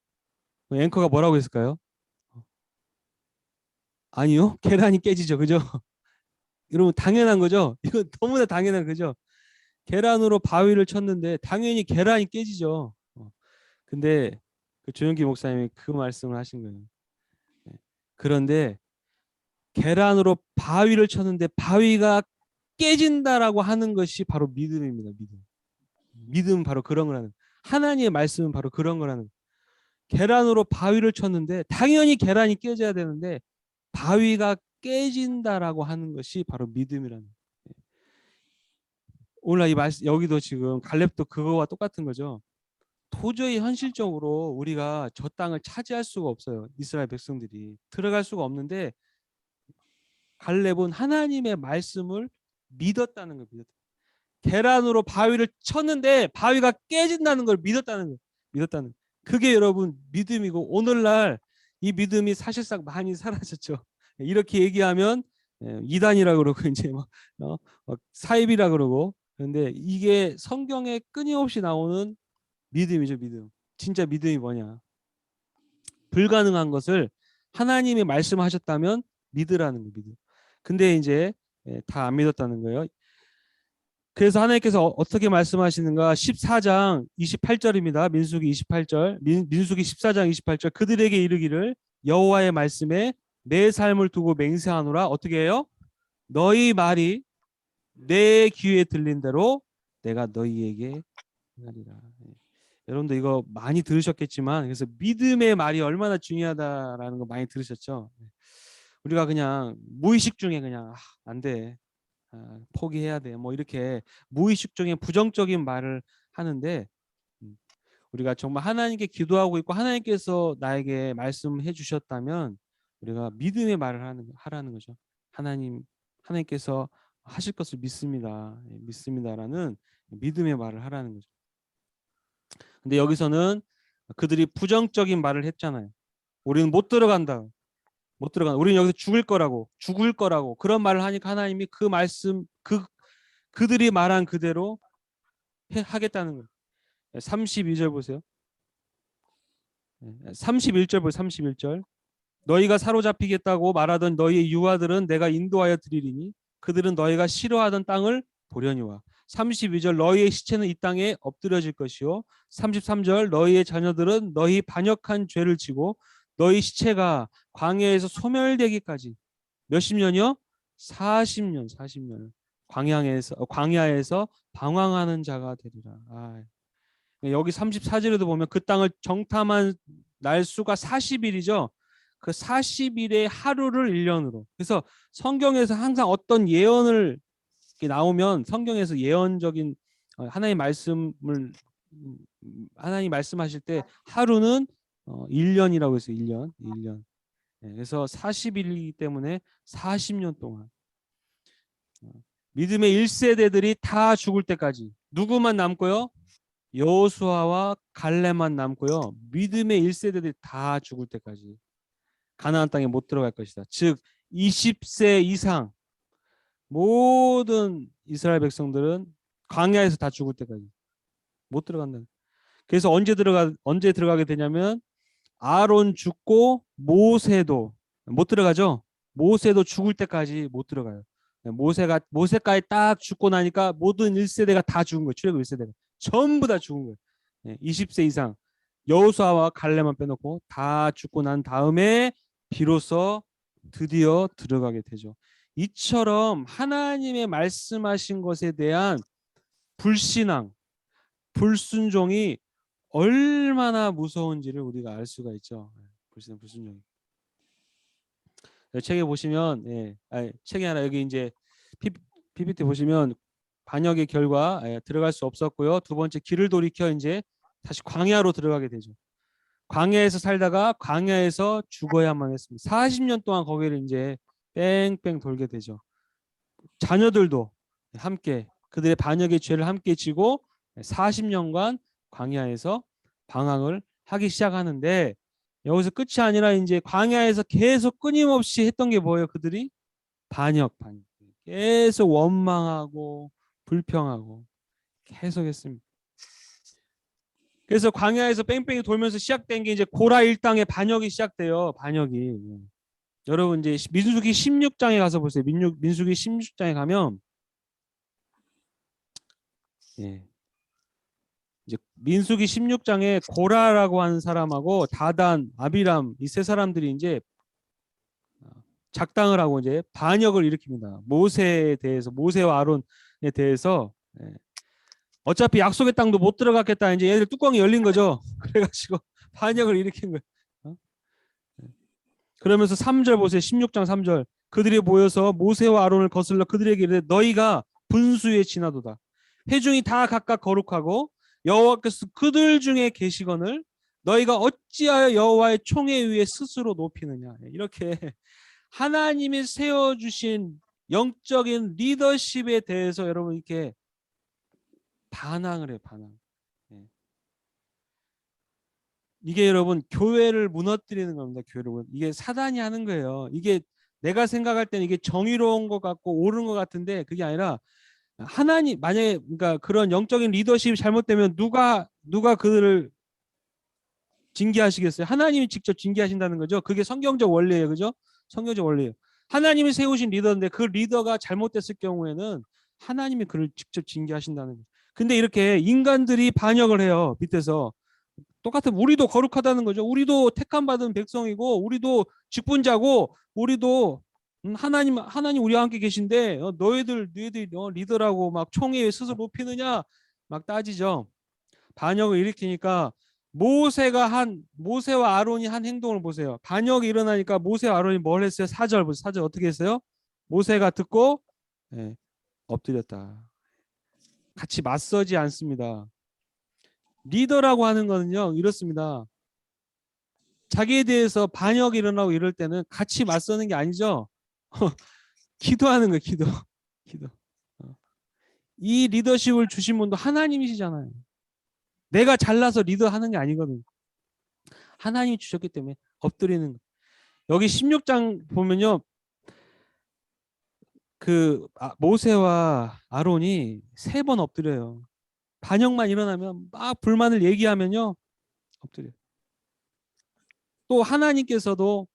[SPEAKER 3] 앵커가 뭐라고 했을까요? 아니요, 계란이 깨지죠, 그죠? 여러분 당연한 거죠. 이건 너무나 당연한 거죠. 계란으로 바위를 쳤는데 당연히 계란이 깨지죠. 근데 그 조영기 목사님이 그 말씀을 하신 거예요. 그런데 계란으로 바위를 쳤는데 바위가 깨진다라고 하는 것이 바로 믿음입니다. 믿음은 바로 그런 거라는, 하나님의 말씀은 바로 그런 거라는. 계란으로 바위를 쳤는데 당연히 계란이 깨져야 되는데 바위가 깨진다라고 하는 것이 바로 믿음이라는. 오늘 이 말씀 여기도 지금 갈렙도 그거와 똑같은 거죠. 도저히 현실적으로 우리가 저 땅을 차지할 수가 없어요. 이스라엘 백성들이 들어갈 수가 없는데 갈렙은 하나님의 말씀을 믿었다는 걸 믿었다. 계란으로 바위를 쳤는데 바위가 깨진다는 걸 믿었다는 거. 믿었다는. 그게 여러분 믿음이고 오늘날 이 믿음이 사실상 많이 사라졌죠. 이렇게 얘기하면 이단이라 그러고 이제 막 사입이라 그러고. 그런데 이게 성경에 끊임없이 나오는 믿음이죠, 믿음. 진짜 믿음이 뭐냐? 불가능한 것을 하나님이 말씀하셨다면 믿으라는 거, 믿음. 근데 이제 다 안 믿었다는 거예요. 그래서 하나님께서 어떻게 말씀하시는가? 14장 28절입니다. 민수기 28절. 민수기 14장 28절. 그들에게 이르기를 여호와의 말씀에 내 삶을 두고 맹세하노라. 어떻게 해요? 너희 말이 내 귀에 들린 대로 내가 너희에게 하리라. 여러분도 이거 많이 들으셨겠지만 그래서 믿음의 말이 얼마나 중요하다라는 거 많이 들으셨죠? 우리가 그냥 무의식 중에 그냥 안 돼. 포기해야 돼. 뭐 이렇게 무의식 중에 부정적인 말을 하는데 우리가 정말 하나님께 기도하고 있고 하나님께서 나에게 말씀해 주셨다면 우리가 믿음의 말을 하라는 거죠. 하나님께서 하실 것을 믿습니다. 믿습니다라는 믿음의 말을 하라는 거죠. 근데 여기서는 그들이 부정적인 말을 했잖아요. 우리는 못 들어간다. 못 들어가. 우리는 여기서 죽을 거라고 그런 말을 하니까 하나님이 그 말씀 그들이 말한 그대로 하겠다는 거예요. 32절 보세요. 31절 보세요. 31절. 너희가 사로잡히겠다고 말하던 너희의 유아들은 내가 인도하여 드리리니 그들은 너희가 싫어하던 땅을 보려니와. 32절 너희의 시체는 이 땅에 엎드려질 것이요. 33절 너희의 자녀들은 너희 반역한 죄를 지고 너희 시체가 광야에서 소멸되기까지 몇십 년이요? 40년 광야에서 방황하는 자가 되리라. 여기 34절에도 보면 그 땅을 정탐한 날수가 40일이죠. 그 40일의 하루를 1년으로. 그래서 성경에서 항상 어떤 예언을 나오면 성경에서 예언적인 하나님 말씀을 하나님 말씀하실 때 하루는 1년이라고 했어요. 1년. 그래서 40일이기 때문에 40년 동안 믿음의 1세대들이 다 죽을 때까지 누구만 남고요? 여호수아와 갈렙만 남고요. 믿음의 1세대들이 다 죽을 때까지 가나안 땅에 못 들어갈 것이다. 즉 20세 이상 모든 이스라엘 백성들은 광야에서 다 죽을 때까지 못 들어간다. 그래서 언제 들어가게 되냐면 아론 죽고 모세도 못 들어가죠. 모세도 죽을 때까지 못 들어가요. 모세까지 딱 죽고 나니까 모든 1세대가 다 죽은 거예요. 출애굽 1세대가 전부 다 죽은 거예요. 20세 이상 여호수아와 갈렙만 빼놓고 다 죽고 난 다음에 비로소 드디어 들어가게 되죠. 이처럼 하나님의 말씀하신 것에 대한 불신앙, 불순종이 얼마나 무서운지를 우리가 알 수가 있죠. 불순종이. 책에 보시면, 책이 하나 여기 이제 PPT 보시면 반역의 결과 들어갈 수 없었고요. 두 번째 길을 돌이켜 이제 다시 광야로 들어가게 되죠. 광야에서 살다가 광야에서 죽어야만 했습니다. 40년 동안 거기를 이제 뺑뺑 돌게 되죠. 자녀들도 함께 그들의 반역의 죄를 함께 지고 40년간 광야에서 방황을 하기 시작하는데 여기서 끝이 아니라 이제 광야에서 계속 끊임없이 했던 게 뭐예요? 그들이 반역. 계속 원망하고 불평하고 계속 했습니다. 그래서 광야에서 뺑뺑이 돌면서 시작된 게 이제 고라 일당의 반역이 시작돼요. 반역이. 여러분 이제 민수기 16장에 가서 보세요. 민수기 16장에 가면 이제 민수기 16장에 고라라고 하는 사람하고 다단, 아비람 이 세 사람들이 이제 작당을 하고 이제 반역을 일으킵니다. 모세에 대해서 모세와 아론에 대해서 어차피 약속의 땅도 못 들어갔겠다. 이제 얘들 뚜껑이 열린 거죠. 그래가지고 반역을 일으킨 거예요. 그러면서 3절 보세요. 16장 3절. 그들이 모여서 모세와 아론을 거슬러 그들에게 이르되 너희가 분수에 지나도다. 회중이 다 각각 거룩하고 여호와께서 그들 중에 계시거늘 너희가 어찌하여 여호와의 총에 위에 스스로 높이느냐. 이렇게 하나님이 세워주신 영적인 리더십에 대해서 여러분 이렇게 반항을 해요. 반항. 이게 여러분 교회를 무너뜨리는 겁니다. 이게 사단이 하는 거예요. 이게 내가 생각할 때는 이게 정의로운 것 같고 옳은 것 같은데 그게 아니라 하나님 만약에 그러니까 그런 영적인 리더십이 잘못되면 누가 그들을 징계하시겠어요? 하나님이 직접 징계하신다는 거죠. 그게 성경적 원리예요. 그죠? 성경적 원리예요. 하나님이 세우신 리더인데 그 리더가 잘못됐을 경우에는 하나님이 그를 직접 징계하신다는 거죠. 근데 이렇게 인간들이 반역을 해요. 밑에서. 똑같은 우리도 거룩하다는 거죠. 우리도 택함 받은 백성이고 우리도 직분자고 우리도 하나님 우리와 함께 계신데 너희들 리더라고 막 총에 스스로 높이느냐 막 따지죠. 반역을 일으키니까 모세와 아론이 한 행동을 보세요. 반역이 일어나니까 모세와 아론이 뭘 했어요? 4절 보세요. 4절 어떻게 했어요? 모세가 듣고 엎드렸다. 같이 맞서지 않습니다. 리더라고 하는 거는요 이렇습니다. 자기에 대해서 반역이 일어나고 이럴 때는 같이 맞서는 게 아니죠. 기도하는 거예요. 기도. 이 리더십을 주신 분도 하나님이시잖아요. 내가 잘나서 리더하는 게 아니거든요. 하나님이 주셨기 때문에 엎드리는 거예요. 여기 16장 보면요. 모세와 아론이 3번 엎드려요. 반역만 일어나면 막 불만을 얘기하면요. 엎드려요. 또 하나님께서도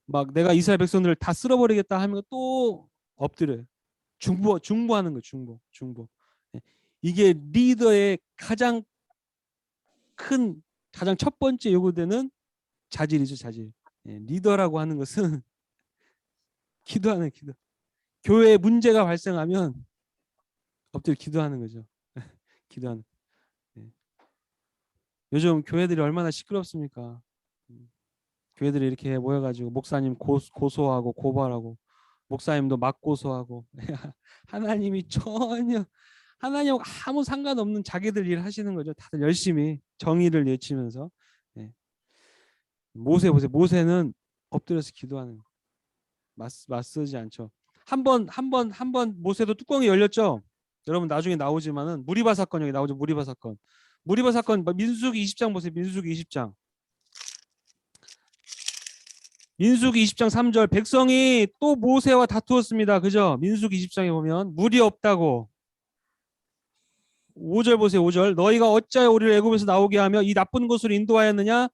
[SPEAKER 3] 막 내가 이스라엘 백성들을 다 쓸어버리겠다 하면 또 엎드려요. 중보하는 거예요. 중보. 예. 이게 리더의 가장 첫 번째 요구되는 자질이죠. 자질. 예. 리더라고 하는 것은 기도하는 기도. 교회에 문제가 발생하면 엎드려 기도하는 거죠. 기도하는. 예. 요즘 교회들이 얼마나 시끄럽습니까? 교회들이 이렇게 모여가지고 목사님 고소하고 고발하고 목사님도 막 고소하고 하나님이 전혀 하나님하고 아무 상관없는 자기들 일 하시는 거죠. 다들 열심히 정의를 외치면서. 예. 모세 보세요. 모세는 엎드려서 기도하는 거예요. 맞서지 않죠. 한 번 모세도 뚜껑이 열렸죠. 여러분 나중에 나오지만은 무리바 사건 여기 나오죠. 무리바 사건. 무리바 사건 민수기 20장 보세요. 민수기 20장. 민수기 20장 3절 백성이 또 모세와 다투었습니다. 그죠? 민수기 20장에 보면 물이 없다고. 5절 보세요. 5절 너희가 어찌하여 우리를 애굽에서 나오게 하며 이 나쁜 곳으로 인도하였느냐?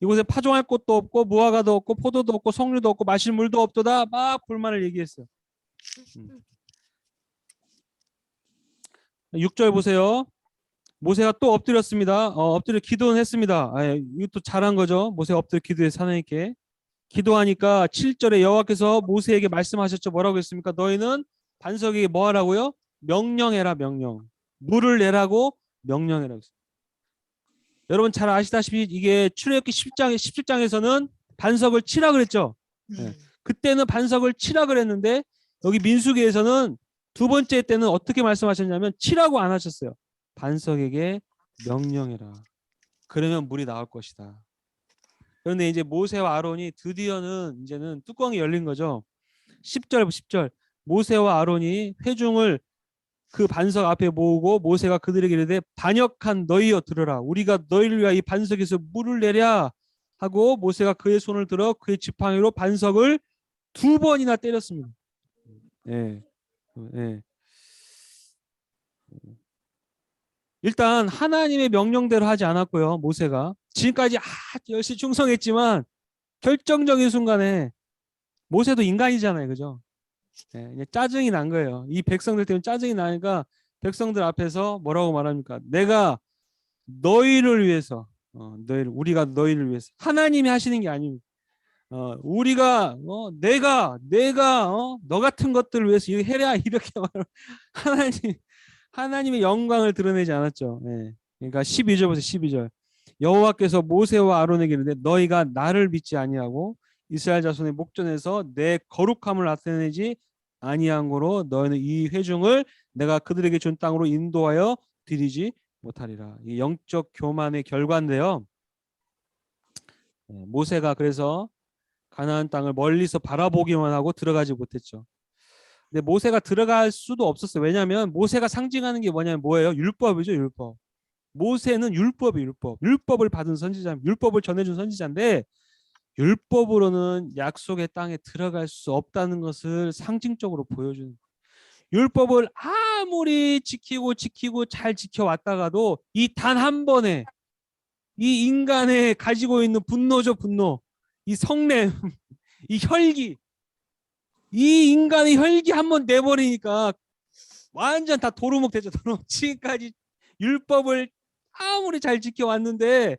[SPEAKER 3] 이곳에 파종할 곳도 없고 무화과도 없고 포도도 없고 석류도 없고 마실 물도 없도다. 막 불만을 얘기했어요. 6절 보세요. 모세가 또 엎드렸습니다. 엎드려 기도는 했습니다. 이것도 잘한 거죠. 모세가 엎드려 기도해서 하나님께. 기도하니까 7절에 여호와께서 모세에게 말씀하셨죠. 뭐라고 했습니까? 너희는 반석에게 뭐 하라고요? 명령해라. 명령. 물을 내라고 명령해라고 했어요. 여러분 잘 아시다시피 이게 출애굽기 17장에서는 반석을 치라 그랬죠. 네. 그때는 반석을 치라 그랬는데 여기 민수기에서는 두 번째 때는 어떻게 말씀하셨냐면 치라고 안 하셨어요. 반석에게 명령해라. 그러면 물이 나올 것이다. 그런데 이제 모세와 아론이 드디어는 이제는 뚜껑이 열린 거죠. 10절 모세와 아론이 회중을 그 반석 앞에 모으고 모세가 그들에게 이르되 반역한 너희여 들으라. 우리가 너희를 위하여 이 반석에서 물을 내랴 하고 모세가 그의 손을 들어 그의 지팡이로 반석을 2번이나 때렸습니다. 예. 예. 일단 하나님의 명령대로 하지 않았고요. 모세가 지금까지 열심히 충성했지만 결정적인 순간에 모세도 인간이잖아요. 그죠? 예, 짜증이 난 거예요. 이 백성들 때문에 짜증이 나니까 백성들 앞에서 뭐라고 말합니까? 내가 너희를 위해서 우리가 너희를 위해서 하나님이 하시는 게 아닙니다. 우리가 내가 너 같은 것들을 위해서 이거 해라 이렇게 말하면 하나님의 영광을 드러내지 않았죠. 예. 그러니까 12절 보세요. 12절 여호와께서 모세와 아론에게 이르되 너희가 나를 믿지 아니하고 이스라엘 자손의 목전에서 내 거룩함을 나타내지 아니한 고로 너희는 이 회중을 내가 그들에게 준 땅으로 인도하여 드리지 못하리라. 이 영적 교만의 결과인데요. 모세가 그래서 가나안 땅을 멀리서 바라보기만 하고 들어가지 못했죠. 근데 모세가 들어갈 수도 없었어요. 왜냐하면 모세가 상징하는 게 뭐예요? 율법이죠. 율법. 모세는 율법을 받은 선지자입니다. 율법을 전해준 선지자인데 율법으로는 약속의 땅에 들어갈 수 없다는 것을 상징적으로 보여주는 거예요. 율법을 아무리 지키고 잘 지켜왔다가도 이 단 한 번에 이 인간의 가지고 있는 분노죠. 분노. 이 성냄, 이 혈기, 이 인간의 혈기 한번 내버리니까 완전 다 도루묵 되죠. 도루묵. 지금까지 율법을 아무리 잘 지켜왔는데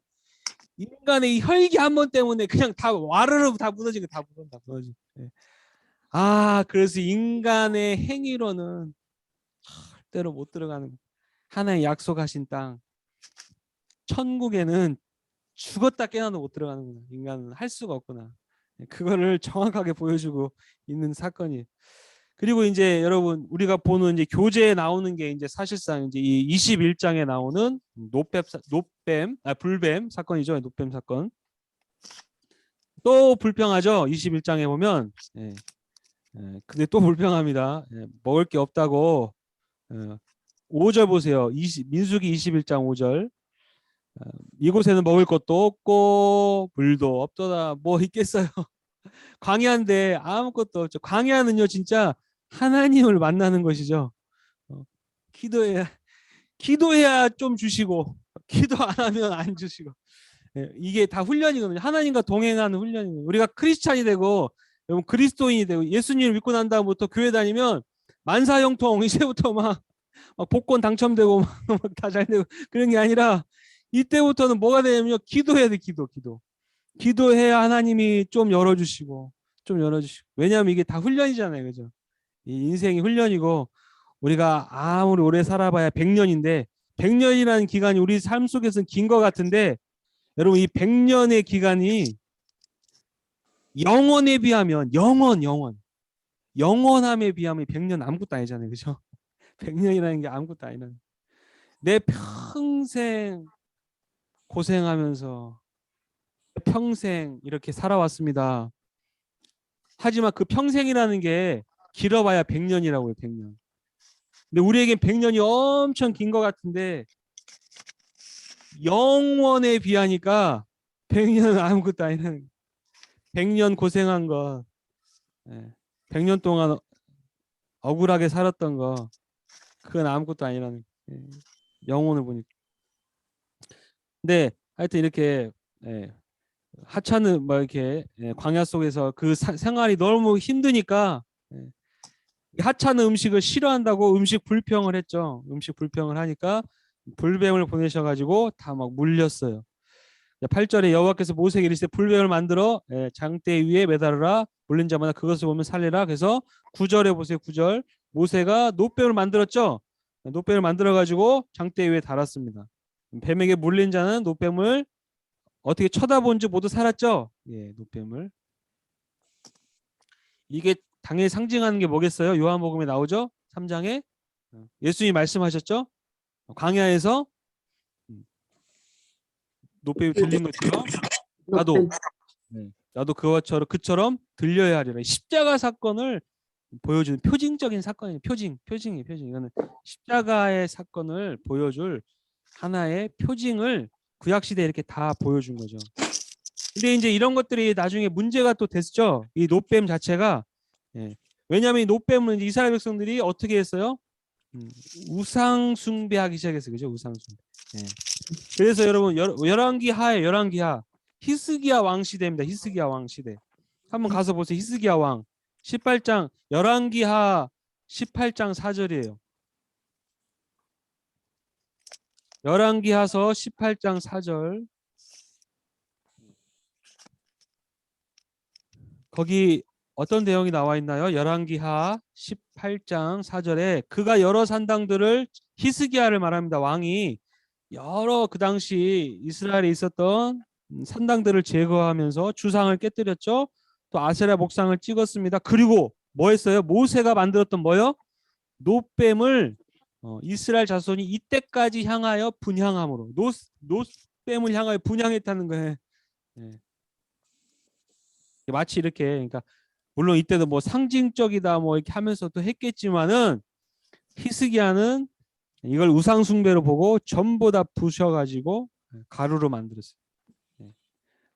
[SPEAKER 3] 인간의 이 혈기 한 번 때문에 그냥 다 와르르 다 무너지고 다 무너지고. 그래서 인간의 행위로는 절대로 못 들어가는 하나의 약속하신 땅 천국에는 죽었다 깨어나도 못 들어가는구나. 인간은 할 수가 없구나. 그거를 정확하게 보여주고 있는 사건이. 그리고 이제 여러분 우리가 보는 이제 교재에 나오는 게 이제 사실상 이제 이 21장에 나오는 불뱀 사건이죠. 노뱀 사건. 또 불평하죠. 21장에 보면. 근데 또 불평합니다. 먹을 게 없다고. 5절 보세요. 민수기 21장 5절. 이곳에는 먹을 것도 없고 물도 없도다. 뭐 있겠어요. 광야인데 아무것도 없죠. 광야는요 진짜 하나님을 만나는 것이죠. 기도해야 좀 주시고 기도 안 하면 안 주시고. 예, 이게 다 훈련이거든요. 하나님과 동행하는 훈련이거든요. 우리가 크리스찬이 되고 여러분 그리스도인이 되고 예수님을 믿고 난 다음부터 교회 다니면 만사형통 이제부터 막 복권 당첨되고 다 잘 되고 그런 게 아니라 이때부터는 뭐가 되냐면요. 기도해야 돼. 기도해야 하나님이 좀 열어주시고 왜냐하면 이게 다 훈련이잖아요. 그죠? 이 인생이 훈련이고 우리가 아무리 오래 살아봐야 100년인데 100년이라는 기간이 우리 삶 속에서는 긴 것 같은데 여러분 이 100년의 기간이 영원에 비하면 영원함에 비하면 100년 아무것도 아니잖아요. 그죠? 100년이라는 게 아무것도 아니라는. 내 평생 고생하면서 평생 이렇게 살아왔습니다. 하지만 그 평생이라는 게 길어봐야 100년이라고요. 100년. 근데 우리에겐 100년이 엄청 긴 것 같은데 영원에 비하니까 100년은 아무것도 아니라는. 100년 고생한 거, 100년 동안 억울하게 살았던 거, 그건 아무것도 아니라는. 영혼을 보니까. 근데 하여튼 이렇게 하찮은 뭐 이렇게 광야 속에서 그 생활이 너무 힘드니까 하찮은 음식을 싫어한다고 음식 불평을 했죠. 음식 불평을 하니까 불뱀을 보내셔가지고 다 막 물렸어요. 8절에 여호와께서 모세에게 이르시되 불뱀을 만들어 장대 위에 매달으라 물린 자마다 그것을 보면 살리라. 그래서 9절에 보세요. 9절 모세가 놋뱀을 만들었죠. 놋뱀을 만들어 가지고 장대 위에 달았습니다. 뱀에게 물린 자는 놋뱀을 어떻게 쳐다본지 모두 살았죠. 예, 놋뱀을. 이게 당연히 상징하는 게 뭐겠어요? 요한복음에 나오죠. 3장에 예수님이 말씀하셨죠. 광야에서 놋뱀이 들린 것처럼 나도 그처럼 들려야 하리라. 십자가 사건을 보여주는 표징적인 사건이에요. 표징이에요. 이거는 십자가의 사건을 보여줄 하나의 표징을 구약 시대에 이렇게 다 보여준 거죠. 근데 이제 이런 것들이 나중에 문제가 또 됐죠. 이 놋뱀 자체가. 왜냐하면 이 놋뱀은 이스라엘 백성들이 어떻게 했어요? 우상 숭배하기 시작했어요. 그죠? 우상 숭배. 그래서 여러분 열왕기하 히스기야 왕 시대입니다. 히스기야 왕 시대. 한번 가서 보세요. 히스기야 왕 18장 열왕기하 18장 4절이에요. 열왕기하서 18장 4절. 거기 어떤 내용이 나와 있나요? 열왕기하 18장 4절에 그가 여러 산당들을 히스기야를 말합니다. 왕이 여러 그 당시 이스라엘에 있었던 산당들을 제거하면서 주상을 깨뜨렸죠. 또 아세라 목상을 찍었습니다. 그리고 뭐 했어요? 모세가 만들었던 뭐요? 놋뱀을 이스라엘 자손이 이때까지 향하여 분향함으로 놋뱀을 향하여 분향했다는 거예요. 마치 이렇게 그러니까 물론 이때도 뭐 상징적이다 뭐 이렇게 하면서 또 했겠지만은 히스기야는 이걸 우상 숭배로 보고 전부 다 부셔가지고 가루로 만들었어요.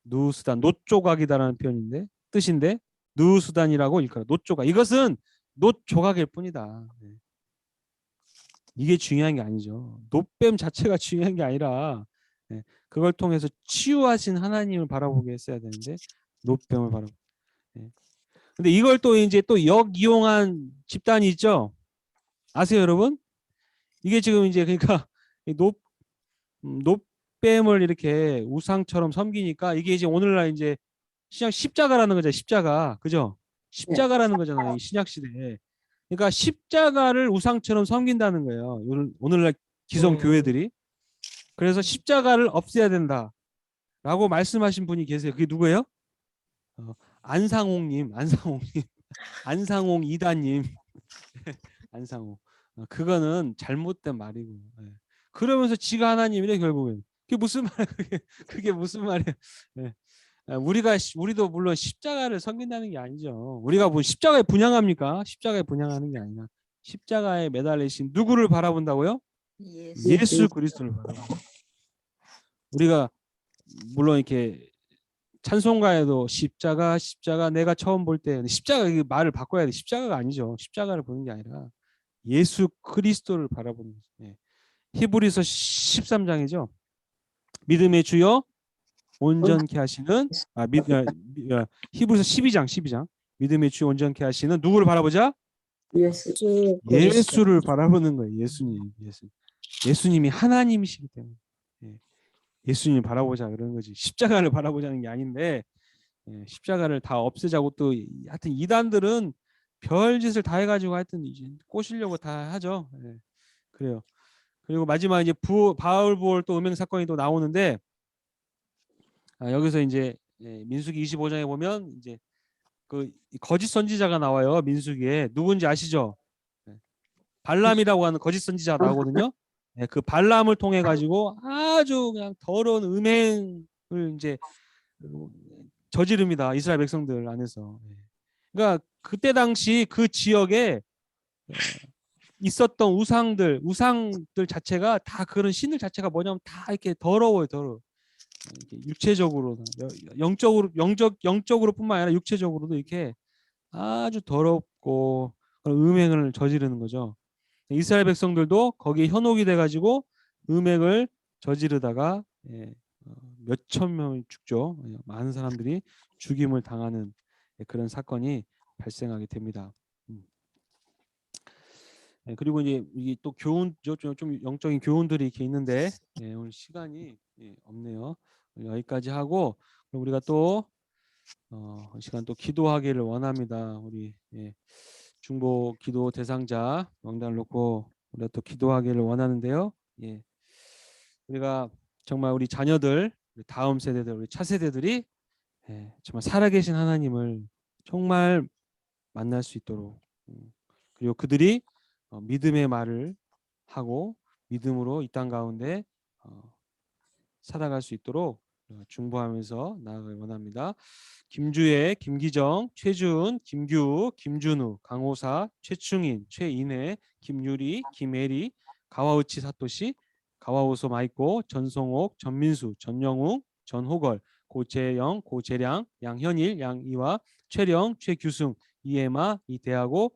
[SPEAKER 3] 누수단 놋조각이다라는 표현인데 뜻인데 누수단이라고 일컬어. 놋조각. 이것은 놋조각일 뿐이다. 이게 중요한 게 아니죠. 놋뱀 자체가 중요한 게 아니라 그걸 통해서 치유하신 하나님을 바라보게 했어야 되는데 놋뱀을 바라보. 근데 이걸 또 이제 또 역이용한 집단이 있죠. 아세요, 여러분? 이게 지금 이제 그러니까 놋뱀을 이렇게 우상처럼 섬기니까 이게 이제 오늘날 이제 십자가라는 거죠. 십자가. 그죠? 십자가라는 거잖아요. 이 신약 시대에. 그러니까 십자가를 우상처럼 섬긴다는 거예요. 오늘날 기성 교회들이. 그래서 십자가를 없애야 된다라고 말씀하신 분이 계세요. 그게 누구예요? 안상홍님. 안상홍 이다님. 안상홍. 그거는 잘못된 말이고. 그러면서 지가 하나님이래 결국은. 그게 무슨 말이야? 그게 무슨 말이야? 우리도 물론 십자가를 섬긴다는 게 아니죠. 우리가 뭐 십자가에 분향합니까? 십자가에 분향하는 게 아니라 십자가에 매달리신 누구를 바라본다고요? 예수 그리스도를 바라본다. 우리가 물론 이렇게 찬송가에도 십자가 십자가 내가 처음 볼 때 십자가 이 말을 바꿔야 돼. 십자가가 아니죠. 십자가를 보는 게 아니라 예수 그리스도를 바라보는 거죠. 예. 히브리서 13장이죠. 믿음의 주여 온전케 하시는 히브리서 12장 믿음의 주여 온전케 하시는 누구를 바라보자?
[SPEAKER 4] 예수.
[SPEAKER 3] 예수를 바라보는 거예요. 예수님이 하나님이시기 때문에 예수님을 바라보자 그런 거지. 십자가를 바라보자는 게 아닌데 십자가를 다 없애자고 또 하여튼 이단들은 별짓을 다 해가지고 하여튼 이제 꼬시려고 다 하죠. 그래요. 그리고 마지막 이제 바울 부월 또 음행 사건이 또 나오는데 여기서 이제 민수기 25장에 보면 이제 그 거짓 선지자가 나와요. 민수기에 누군지 아시죠? 발람이라고 하는 거짓 선지자가 나오거든요. 그 발람을 통해 가지고 아주 그냥 더러운 음행을 이제 저지릅니다. 이스라엘 백성들 안에서. 그러니까 그때 당시 그 지역에 있었던 우상들 자체가 다 그런 신들 자체가 뭐냐면 다 이렇게 더러워요. 이렇게 육체적으로 영적으로뿐만 아니라 육체적으로도 이렇게 아주 더럽고 그런 음행을 저지르는 거죠. 이스라엘 백성들도 거기에 현혹이 돼가지고 음행을 저지르다가 몇천 명이 죽죠. 많은 사람들이 죽임을 당하는 그런 사건이 발생하게 됩니다. 그리고 이제 이게 또 교훈죠. 좀 영적인 교훈들이 이렇게 있는데 오늘 시간이 없네요. 여기까지 하고 그럼 우리가 또 시간 또 기도하기를 원합니다. 우리 중보 기도 대상자 명단을 놓고 우리가 또 기도하기를 원하는데요. 우리가 정말 우리 자녀들, 우리 다음 세대들, 우리 차세대들이 정말 살아계신 하나님을 정말 만날 수 있도록 그리고 그들이 믿음의 말을 하고 믿음으로 이 땅 가운데 살아갈 수 있도록 중보하면서 나아가길 원합니다. 김주혜, 김기정, 최준, 김규, 김준우, 강호사, 최충인, 최인혜, 김유리, 김혜리, 가와우치 사토시, 가와우소 마이코, 전성옥, 전민수, 전영웅, 전호걸, 고재영, 고재량, 양현일, 양이화, 최령, 최규승, 이에마, 이대하고,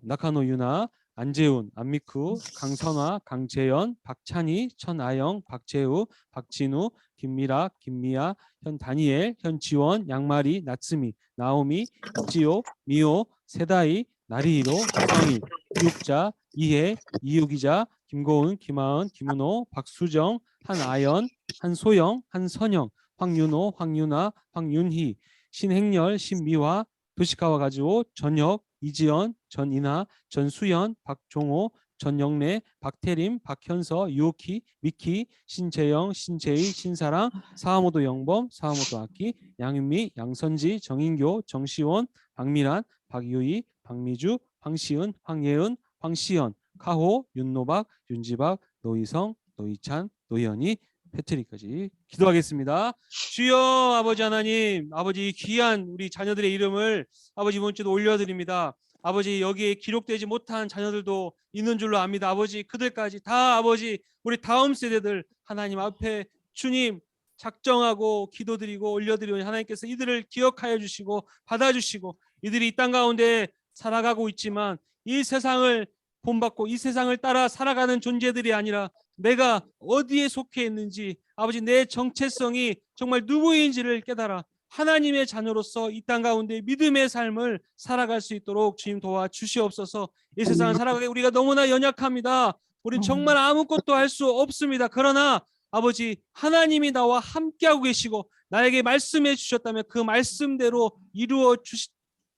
[SPEAKER 3] 나카노 유나, 안재훈, 안미쿠, 강선화, 강재현, 박찬희, 천아영, 박재우, 박진우, 김미락, 김미아, 현다니엘, 현지원, 양마리, 나츠미, 나오미, 이지호, 미호, 세다이, 나리히로, 이성희, 이육자, 이해, 이유기자, 김고은, 김하은, 김은호, 박수정, 한아연, 한소영, 한선영, 황윤호, 황윤아, 황윤희, 신행열, 신미화, 도시카와 가지오, 전혁, 이지연, 전인하, 전수연, 박종호, 전영래, 박태림, 박현서, 유오키, 미키, 신재영, 신재희, 신사랑, 사하모도 영범, 사하모도 악기, 양윤미, 양선지, 정인교, 정시원, 박미란, 박유희, 박미주, 황시은, 황예은, 황시연, 카호, 윤노박, 윤지박, 노희성, 노희찬, 노희연이, 패트릭까지 기도하겠습니다. 주여 아버지 하나님, 아버지 귀한 우리 자녀들의 이름을 아버지 이번 주도 올려드립니다. 아버지 여기에 기록되지 못한 자녀들도 있는 줄로 압니다. 아버지 그들까지 다 아버지 우리 다음 세대들 하나님 앞에 주님 작정하고 기도드리고 올려드리오니 하나님께서 이들을 기억하여 주시고 받아주시고 이들이 이 땅 가운데 살아가고 있지만 이 세상을 본받고 이 세상을 따라 살아가는 존재들이 아니라 내가 어디에 속해 있는지 아버지 내 정체성이 정말 누구인지를 깨달아 하나님의 자녀로서 이 땅 가운데 믿음의 삶을 살아갈 수 있도록 주님 도와주시옵소서. 이 세상을 살아가기 우리가 너무나 연약합니다. 우린 정말 아무것도 할 수 없습니다. 그러나 아버지 하나님이 나와 함께하고 계시고 나에게 말씀해 주셨다면 그 말씀대로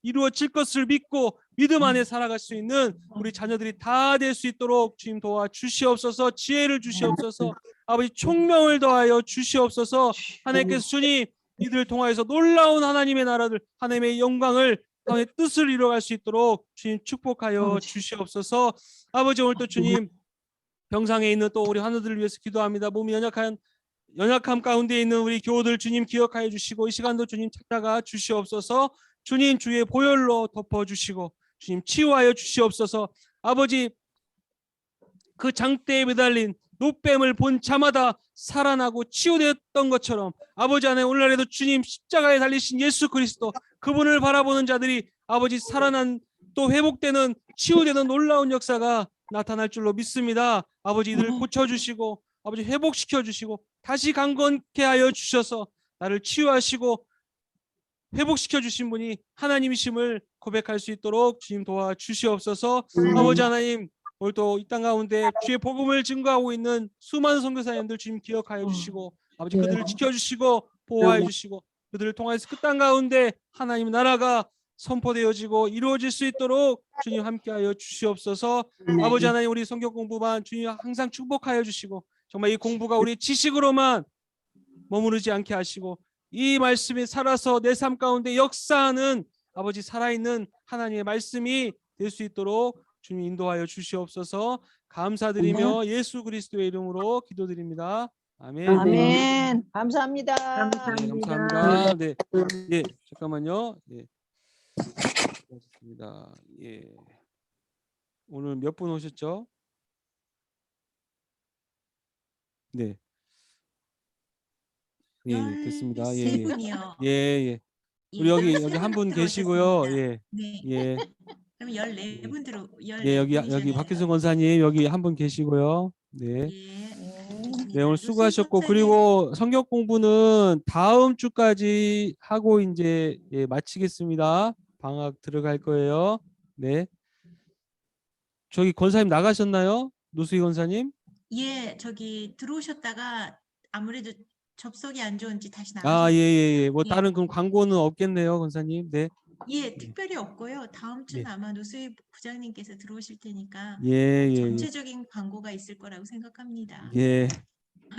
[SPEAKER 3] 이루어질 것을 믿고 믿음 안에 살아갈 수 있는 우리 자녀들이 다 될 수 있도록 주님 도와주시옵소서. 지혜를 주시옵소서. 아버지 총명을 더하여 주시옵소서. 하나님께서 주님 이들을 통하여서 놀라운 하나님의 나라들 하나님의 영광을 하나님의 뜻을 이루어갈 수 있도록 주님 축복하여 주시옵소서. 아버지 오늘 또 주님 병상에 있는 또 우리 환우들을 위해서 기도합니다. 몸이 연약함 가운데 있는 우리 교우들 주님 기억하여 주시고 이 시간도 주님 찾아가 주시옵소서. 주님 주의 보혈로 덮어주시고 주님 치유하여 주시옵소서. 아버지 그 장대에 매달린 노뱀을 본 자마다 살아나고 치유되었던 것처럼 아버지 하나님 오늘날에도 주님 십자가에 달리신 예수 그리스도 그분을 바라보는 자들이 아버지 살아난 또 회복되는 치유되는 놀라운 역사가 나타날 줄로 믿습니다. 아버지 이들을 고쳐주시고 아버지 회복시켜 주시고 다시 강건케 하여 주셔서 나를 치유하시고 회복시켜 주신 분이 하나님이심을 고백할 수 있도록 주님 도와주시옵소서. 아버지 하나님 오늘 또 이 땅 가운데 주의 복음을 증거하고 있는 수많은 선교사님들 주님 기억하여 주시고 아버지 그들을 지켜주시고 보호하여 주시고 그들을 통해서 그 땅 가운데 하나님 나라가 선포되어지고 이루어질 수 있도록 주님 함께하여 주시옵소서. 아버지 하나님 우리 성경 공부만 주님 항상 축복하여 주시고 정말 이 공부가 우리 지식으로만 머무르지 않게 하시고 이 말씀이 살아서 내 삶 가운데 역사하는 아버지 살아있는 하나님의 말씀이 될 수 있도록 주님 인도하여 주시옵소서. 감사드리며 예수 그리스도의 이름으로 기도드립니다. 아멘.
[SPEAKER 5] 아멘. 감사합니다.
[SPEAKER 3] 네, 감사합니다. 네, 예, 잠깐만요. 예, 고맙습니다. 예, 오늘 몇 분 오셨죠? 네, 예, 됐습니다. 예, 예,
[SPEAKER 2] 13분이요.
[SPEAKER 3] 예, 예. 우리 여기 한 분 계시고요. 예,
[SPEAKER 2] 네.
[SPEAKER 3] 예,
[SPEAKER 2] 그럼 14분 들어.
[SPEAKER 3] 예, 여기 박규성 권사님 여기 한 분 계시고요. 네. 네, 오늘 수고하셨고 그리고 성경 공부는 다음 주까지 하고 이제 예, 마치겠습니다. 방학 들어갈 거예요. 네. 저기 권사님 나가셨나요? 노수희 권사님?
[SPEAKER 2] 예, 저기 들어오셨다가 아무래도 접속이 안 좋은지 다시
[SPEAKER 3] 아,
[SPEAKER 2] 나가셨어요.
[SPEAKER 3] 예, 예, 예. 뭐
[SPEAKER 2] 예.
[SPEAKER 3] 다른 그럼 광고는 없겠네요, 권사님. 네.
[SPEAKER 2] 예, 특별히 없고요. 다음 주는
[SPEAKER 3] 네.
[SPEAKER 2] 아마 노수희 부장님께서 들어오실 테니까
[SPEAKER 3] 예, 예, 예.
[SPEAKER 2] 전체적인 광고가 있을 거라고 생각합니다.
[SPEAKER 3] 예.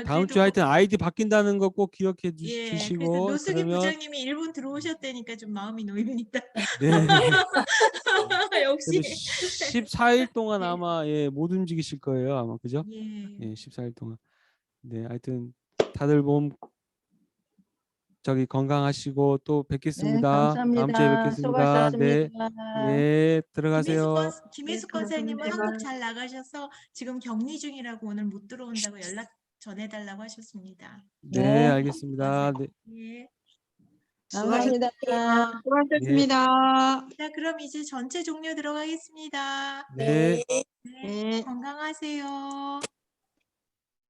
[SPEAKER 3] 다음 주 하여튼 아이디 바뀐다는 거 꼭 기억해
[SPEAKER 2] 예, 그래서
[SPEAKER 3] 주시고
[SPEAKER 2] 노수기
[SPEAKER 3] 그러면
[SPEAKER 2] 부장님이 일본 들어오셨다니까 좀 마음이 놓입니다.
[SPEAKER 3] 네.
[SPEAKER 2] 역시.
[SPEAKER 3] 그래도 14일 동안
[SPEAKER 2] 네.
[SPEAKER 3] 아마 예, 못 움직이실 거예요, 아마. 그죠?
[SPEAKER 2] 예.
[SPEAKER 3] 예, 14일 동안. 네, 하여튼 다들 몸 저기 건강하시고 또 뵙겠습니다. 다음 주에
[SPEAKER 5] 감사합니다.
[SPEAKER 3] 뵙겠습니다. 네.
[SPEAKER 5] 수고하셨습니다.
[SPEAKER 3] 예, 들어가세요.
[SPEAKER 2] 김혜숙
[SPEAKER 5] 네,
[SPEAKER 2] 권사님은
[SPEAKER 5] 감사합니다.
[SPEAKER 2] 한국 잘 나가셔서 지금 격리 중이라고 오늘 못 들어온다고 연락 전해달라고 하셨습니다.
[SPEAKER 3] 네,
[SPEAKER 5] 네.
[SPEAKER 3] 알겠습니다. 네.
[SPEAKER 2] 예.
[SPEAKER 5] 감사합니다.
[SPEAKER 4] 수고하셨습니다.
[SPEAKER 2] 자, 그럼 이제 전체 종료 들어가겠습니다.
[SPEAKER 3] 네.
[SPEAKER 2] 네, 건강하세요.